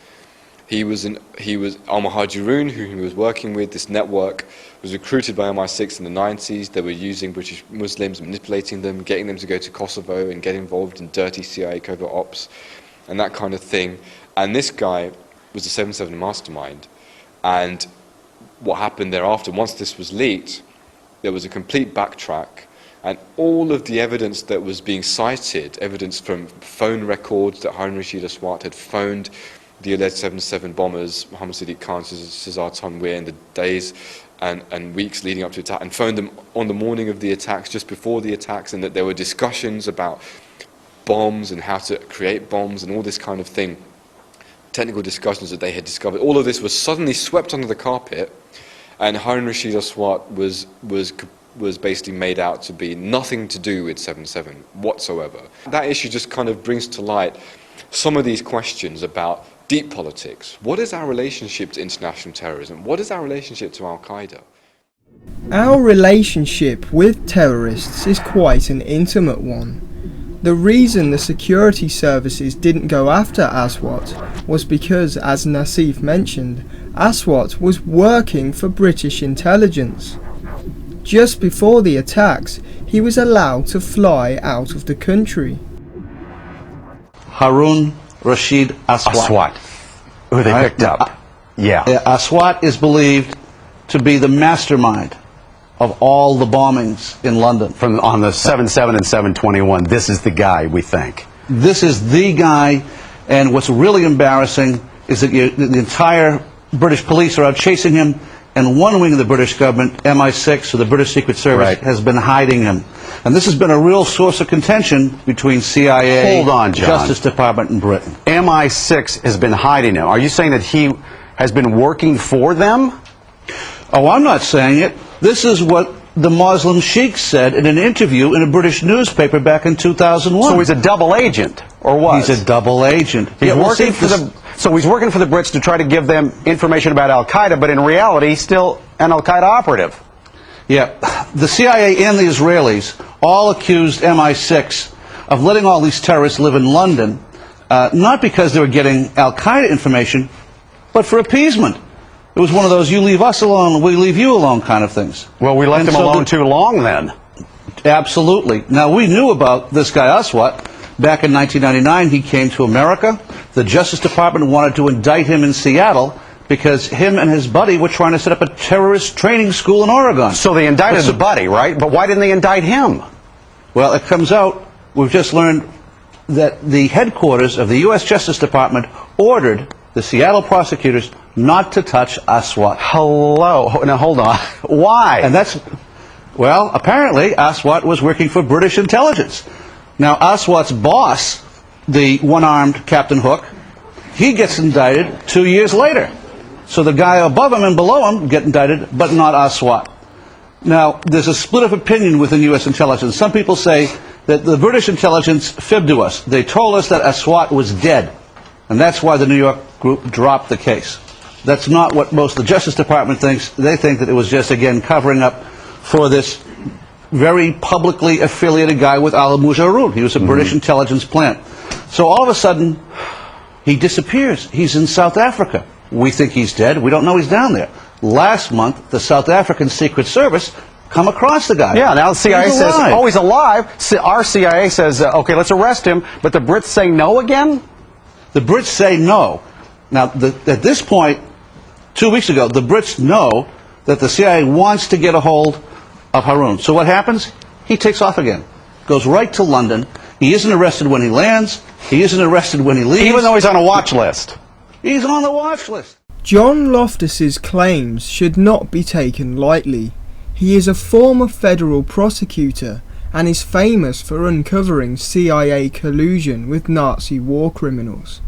He was Al-Muhajirun, who he was working with. This network was recruited by MI6 in the 90s. They were using British Muslims, manipulating them, getting them to go to Kosovo and get involved in dirty CIA covert ops and that kind of thing. And this guy was the 7/7 mastermind. And what happened thereafter, once this was leaked, there was a complete backtrack, and all of the evidence that was being cited, evidence from phone records that Harun Rashid Aswat had phoned the alleged 7/7 bombers, Mohammed Sadiq Khan, Cesar Tanwir, in the days and weeks leading up to the attack, and phoned them on the morning of the attacks, just before the attacks, and that there were discussions about bombs and how to create bombs and all this kind of thing, technical discussions that they had discovered. All of this was suddenly swept under the carpet, and Harun Rashid Aswat was basically made out to be nothing to do with 7/7 whatsoever. That issue just kind of brings to light some of these questions about deep politics. What is our relationship to international terrorism? What is our relationship to Al-Qaeda? Our relationship with terrorists is quite an intimate one. The reason the security services didn't go after Aswat was because, as Nassif mentioned, Aswat was working for British intelligence. Just before the attacks, he was allowed to fly out of the country. Harun Rashid Aswat. Who they picked up. Yeah. Aswat is believed to be the mastermind of all the bombings in London. On the 7/7 and 7/21, this is the guy, we think. This is the guy, and what's really embarrassing is that the entire British police are out chasing him, and one wing of the British government, MI6, or the British Secret Service, has been hiding him. And this has been a real source of contention between CIA, Hold on, John. Justice Department, and Britain. MI6 has been hiding him. Are you saying that he has been working for them? Oh, I'm not saying it. This is what the Muslim sheikh said in an interview in a British newspaper back in 2001. So he's a double agent, or what? He's a double agent. He's working for so he's working for the Brits to try to give them information about Al-Qaeda, but in reality, he's still an Al-Qaeda operative. Yeah. The CIA and the Israelis all accused MI6 of letting all these terrorists live in London, not because they were getting Al-Qaeda information, but for appeasement. It was one of those, you leave us alone, we leave you alone kind of things. Well, we left him alone too long then. Absolutely. Now, we knew about this guy Aswat. Back in 1999, he came to America. The Justice Department wanted to indict him in Seattle because him and his buddy were trying to set up a terrorist training school in Oregon. So they indicted the buddy, right? But why didn't they indict him? Well, it comes out, we've just learned that the headquarters of the U.S. Justice Department ordered the Seattle prosecutors not to touch Aswat. Hello. Now, hold on. Why? And that's, well, apparently Aswat was working for British intelligence. Now, Aswat's boss, the one-armed Captain Hook, he gets indicted 2 years later. So the guy above him and below him get indicted, but not Aswat. Now, there's a split of opinion within U.S. intelligence. Some people say that the British intelligence fibbed to us. They told us that Aswat was dead, and that's why the New York group dropped the case. That's not what most of the Justice Department thinks. They think that it was just, again, covering up for this very publicly affiliated guy with Ali Mujarrad. He was a British intelligence plant. So all of a sudden, he disappears. He's in South Africa. We think he's dead. We don't know he's down there. Last month, the South African Secret Service come across the guy. Yeah, now the CIA says, oh, he's alive. Our CIA says, okay, let's arrest him. But the Brits say no again? The Brits say no. Now, at this point, 2 weeks ago, the Brits know that the CIA wants to get a hold of Haroon. So what happens? He takes off again. Goes right to London. He isn't arrested when he lands. He isn't arrested when he leaves. Even though he's on a watch list. He's on the watch list. John Loftus's claims should not be taken lightly. He is a former federal prosecutor and is famous for uncovering CIA collusion with Nazi war criminals.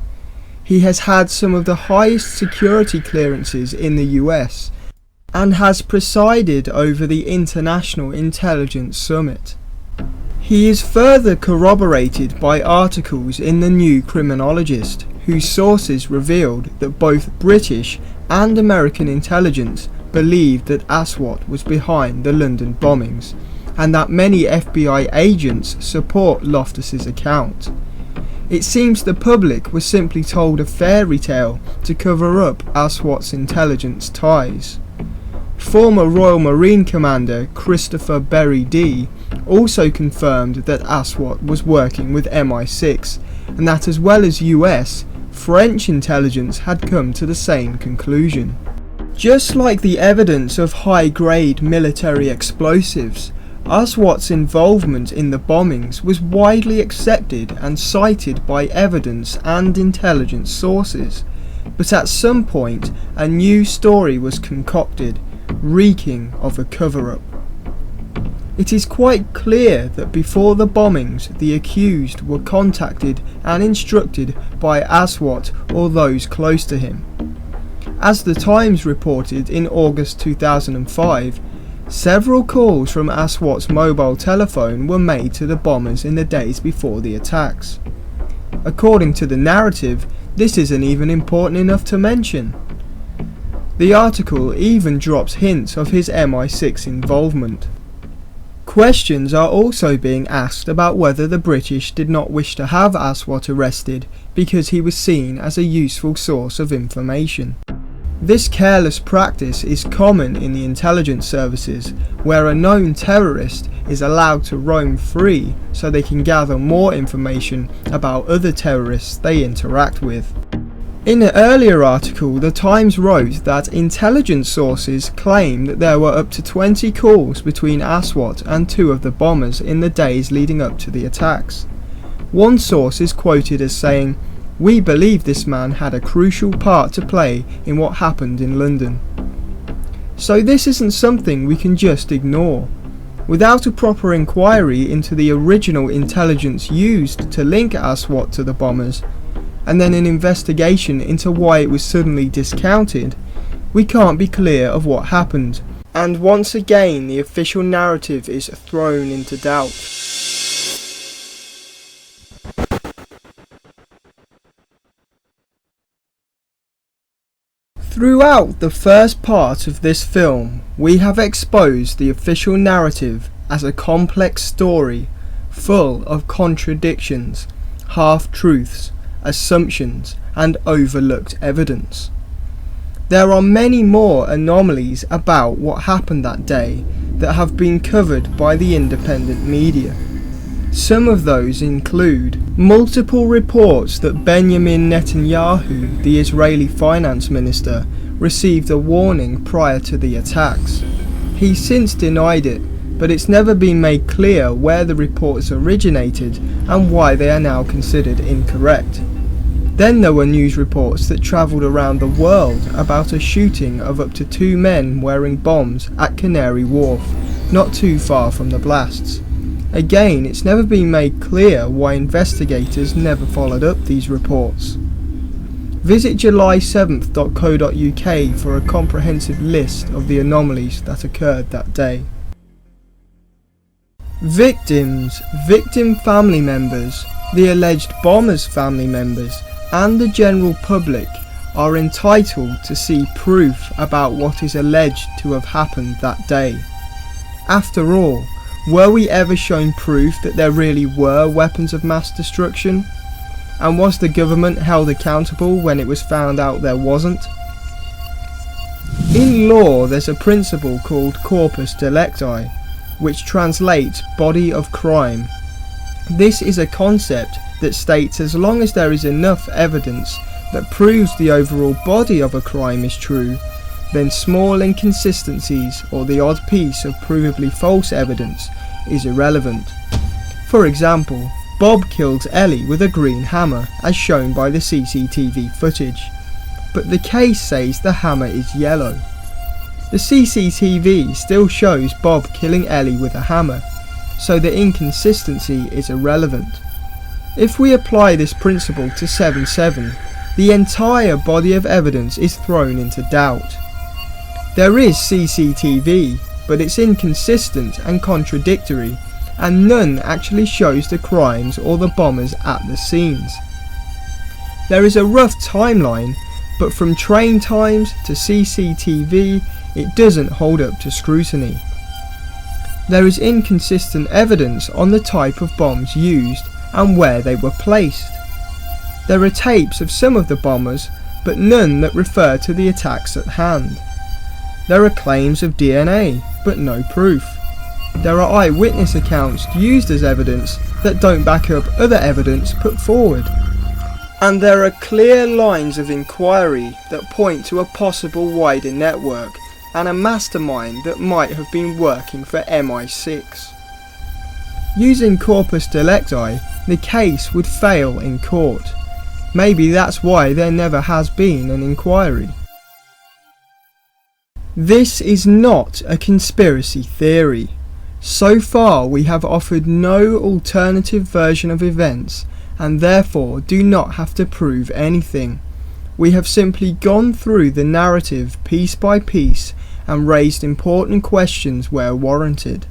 He has had some of the highest security clearances in the US and has presided over the International Intelligence Summit. He is further corroborated by articles in the New Criminologist, whose sources revealed that both British and American intelligence believed that Aswat was behind the London bombings, and that many FBI agents support Loftus's account. It seems the public was simply told a fairy tale to cover up Aswat's intelligence ties. Former Royal Marine Commander Christopher Berry D also confirmed that Aswat was working with MI6, and that as well as US, French intelligence had come to the same conclusion. Just like the evidence of high-grade military explosives, Aswat's involvement in the bombings was widely accepted and cited by evidence and intelligence sources, but at some point a new story was concocted, reeking of a cover-up. It is quite clear that before the bombings the accused were contacted and instructed by Aswat or those close to him. As the Times reported in August 2005, several calls from Aswat's mobile telephone were made to the bombers in the days before the attacks. According to the narrative, this isn't even important enough to mention. The article even drops hints of his MI6 involvement. Questions are also being asked about whether the British did not wish to have Aswat arrested because he was seen as a useful source of information. This careless practice is common in the intelligence services, where a known terrorist is allowed to roam free so they can gather more information about other terrorists they interact with. In an earlier article, the Times wrote that intelligence sources claim that there were up to 20 calls between Aswat and two of the bombers in the days leading up to the attacks. One source is quoted as saying, "We believe this man had a crucial part to play in what happened in London." So this isn't something we can just ignore. Without a proper inquiry into the original intelligence used to link Aswat to the bombers, and then an investigation into why it was suddenly discounted, we can't be clear of what happened. And once again the official narrative is thrown into doubt. Throughout the first part of this film, we have exposed the official narrative as a complex story full of contradictions, half-truths, assumptions, and overlooked evidence. There are many more anomalies about what happened that day that have been covered by the independent media. Some of those include multiple reports that Benjamin Netanyahu, the Israeli finance minister, received a warning prior to the attacks. He's since denied it, but it's never been made clear where the reports originated and why they are now considered incorrect. Then there were news reports that travelled around the world about a shooting of up to 2 men wearing bombs at Canary Wharf, not too far from the blasts. Again, it's never been made clear why investigators never followed up these reports. Visit july7th.co.uk for a comprehensive list of the anomalies that occurred that day. Victims, victim family members, the alleged bombers' family members, and the general public are entitled to see proof about what is alleged to have happened that day. After all, were we ever shown proof that there really were weapons of mass destruction? And was the government held accountable when it was found out there wasn't? In law, there's a principle called corpus delicti, which translates body of crime. This is a concept that states as long as there is enough evidence that proves the overall body of a crime is true, then small inconsistencies or the odd piece of provably false evidence is irrelevant. For example, Bob killed Ellie with a green hammer as shown by the CCTV footage, but the case says the hammer is yellow. The CCTV still shows Bob killing Ellie with a hammer, so the inconsistency is irrelevant. If we apply this principle to 7/7, the entire body of evidence is thrown into doubt. There is CCTV, but it's inconsistent and contradictory, and none actually shows the crimes or the bombers at the scenes. There is a rough timeline, but from train times to CCTV, it doesn't hold up to scrutiny. There is inconsistent evidence on the type of bombs used and where they were placed. There are tapes of some of the bombers, but none that refer to the attacks at hand. There are claims of DNA, but no proof. There are eyewitness accounts used as evidence that don't back up other evidence put forward. And there are clear lines of inquiry that point to a possible wider network and a mastermind that might have been working for MI6. Using corpus delicti, the case would fail in court. Maybe that's why there never has been an inquiry. This is not a conspiracy theory. So far we have offered no alternative version of events and therefore do not have to prove anything. We have simply gone through the narrative piece by piece and raised important questions where warranted.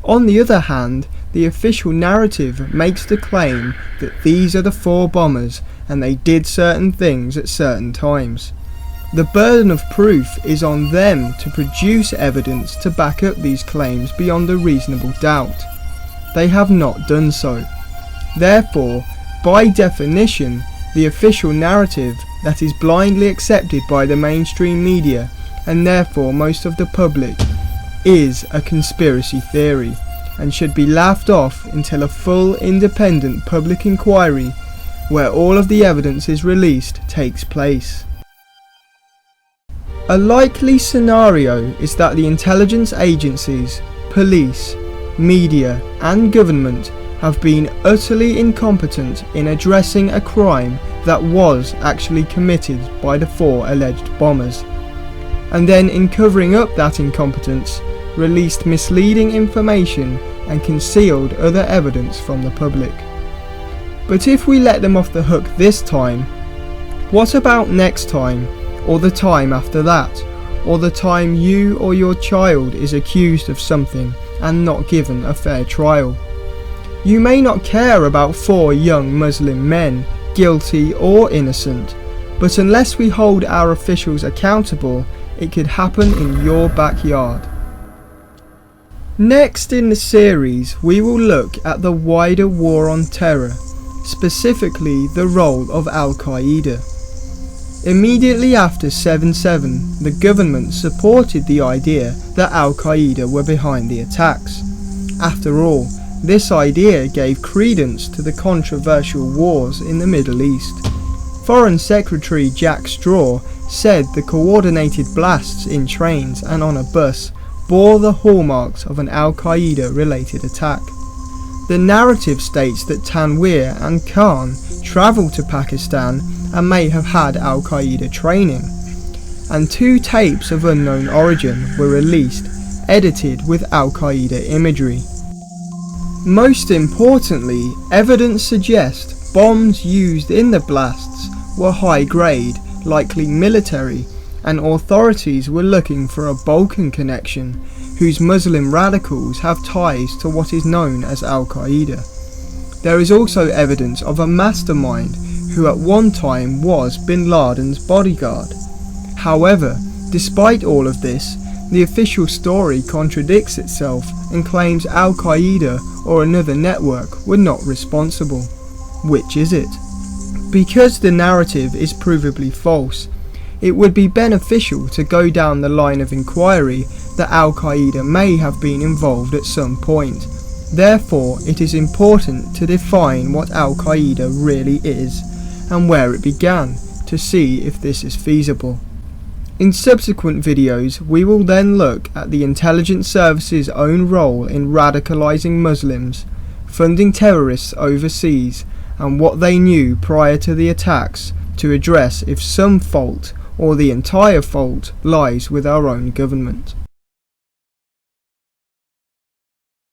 On the other hand, the official narrative makes the claim that these are the 4 bombers and they did certain things at certain times. The burden of proof is on them to produce evidence to back up these claims beyond a reasonable doubt. They have not done so. Therefore, by definition, the official narrative that is blindly accepted by the mainstream media and therefore most of the public is a conspiracy theory and should be laughed off until a full independent public inquiry where all of the evidence is released takes place. A likely scenario is that the intelligence agencies, police, media and government have been utterly incompetent in addressing a crime that was actually committed by the 4 alleged bombers, and then in covering up that incompetence, released misleading information and concealed other evidence from the public. But if we let them off the hook this time, what about next time, or the time after that, or the time you or your child is accused of something and not given a fair trial. You may not care about 4 young Muslim men, guilty or innocent, but unless we hold our officials accountable, it could happen in your backyard. Next in the series, we will look at the wider war on terror, specifically the role of Al-Qaeda. Immediately after 7/7, the government supported the idea that Al-Qaeda were behind the attacks. After all, this idea gave credence to the controversial wars in the Middle East. Foreign Secretary Jack Straw said the coordinated blasts in trains and on a bus bore the hallmarks of an Al-Qaeda related attack. The narrative states that Tanweer and Khan travelled to Pakistan and may have had Al-Qaeda training, and 2 tapes of unknown origin were released, edited with Al-Qaeda imagery. Most importantly, evidence suggests bombs used in the blasts were high grade, likely military, and authorities were looking for a Balkan connection whose Muslim radicals have ties to what is known as Al-Qaeda. There is also evidence of a mastermind who at one time was bin Laden's bodyguard. However, despite all of this, the official story contradicts itself and claims Al-Qaeda or another network were not responsible. Which is it? Because the narrative is provably false, it would be beneficial to go down the line of inquiry that Al-Qaeda may have been involved at some point. Therefore, it is important to define what Al-Qaeda really is and where it began to see if this is feasible. In subsequent videos, we will then look at the intelligence service's own role in radicalizing Muslims, funding terrorists overseas, and what they knew prior to the attacks to address if some fault or the entire fault lies with our own government.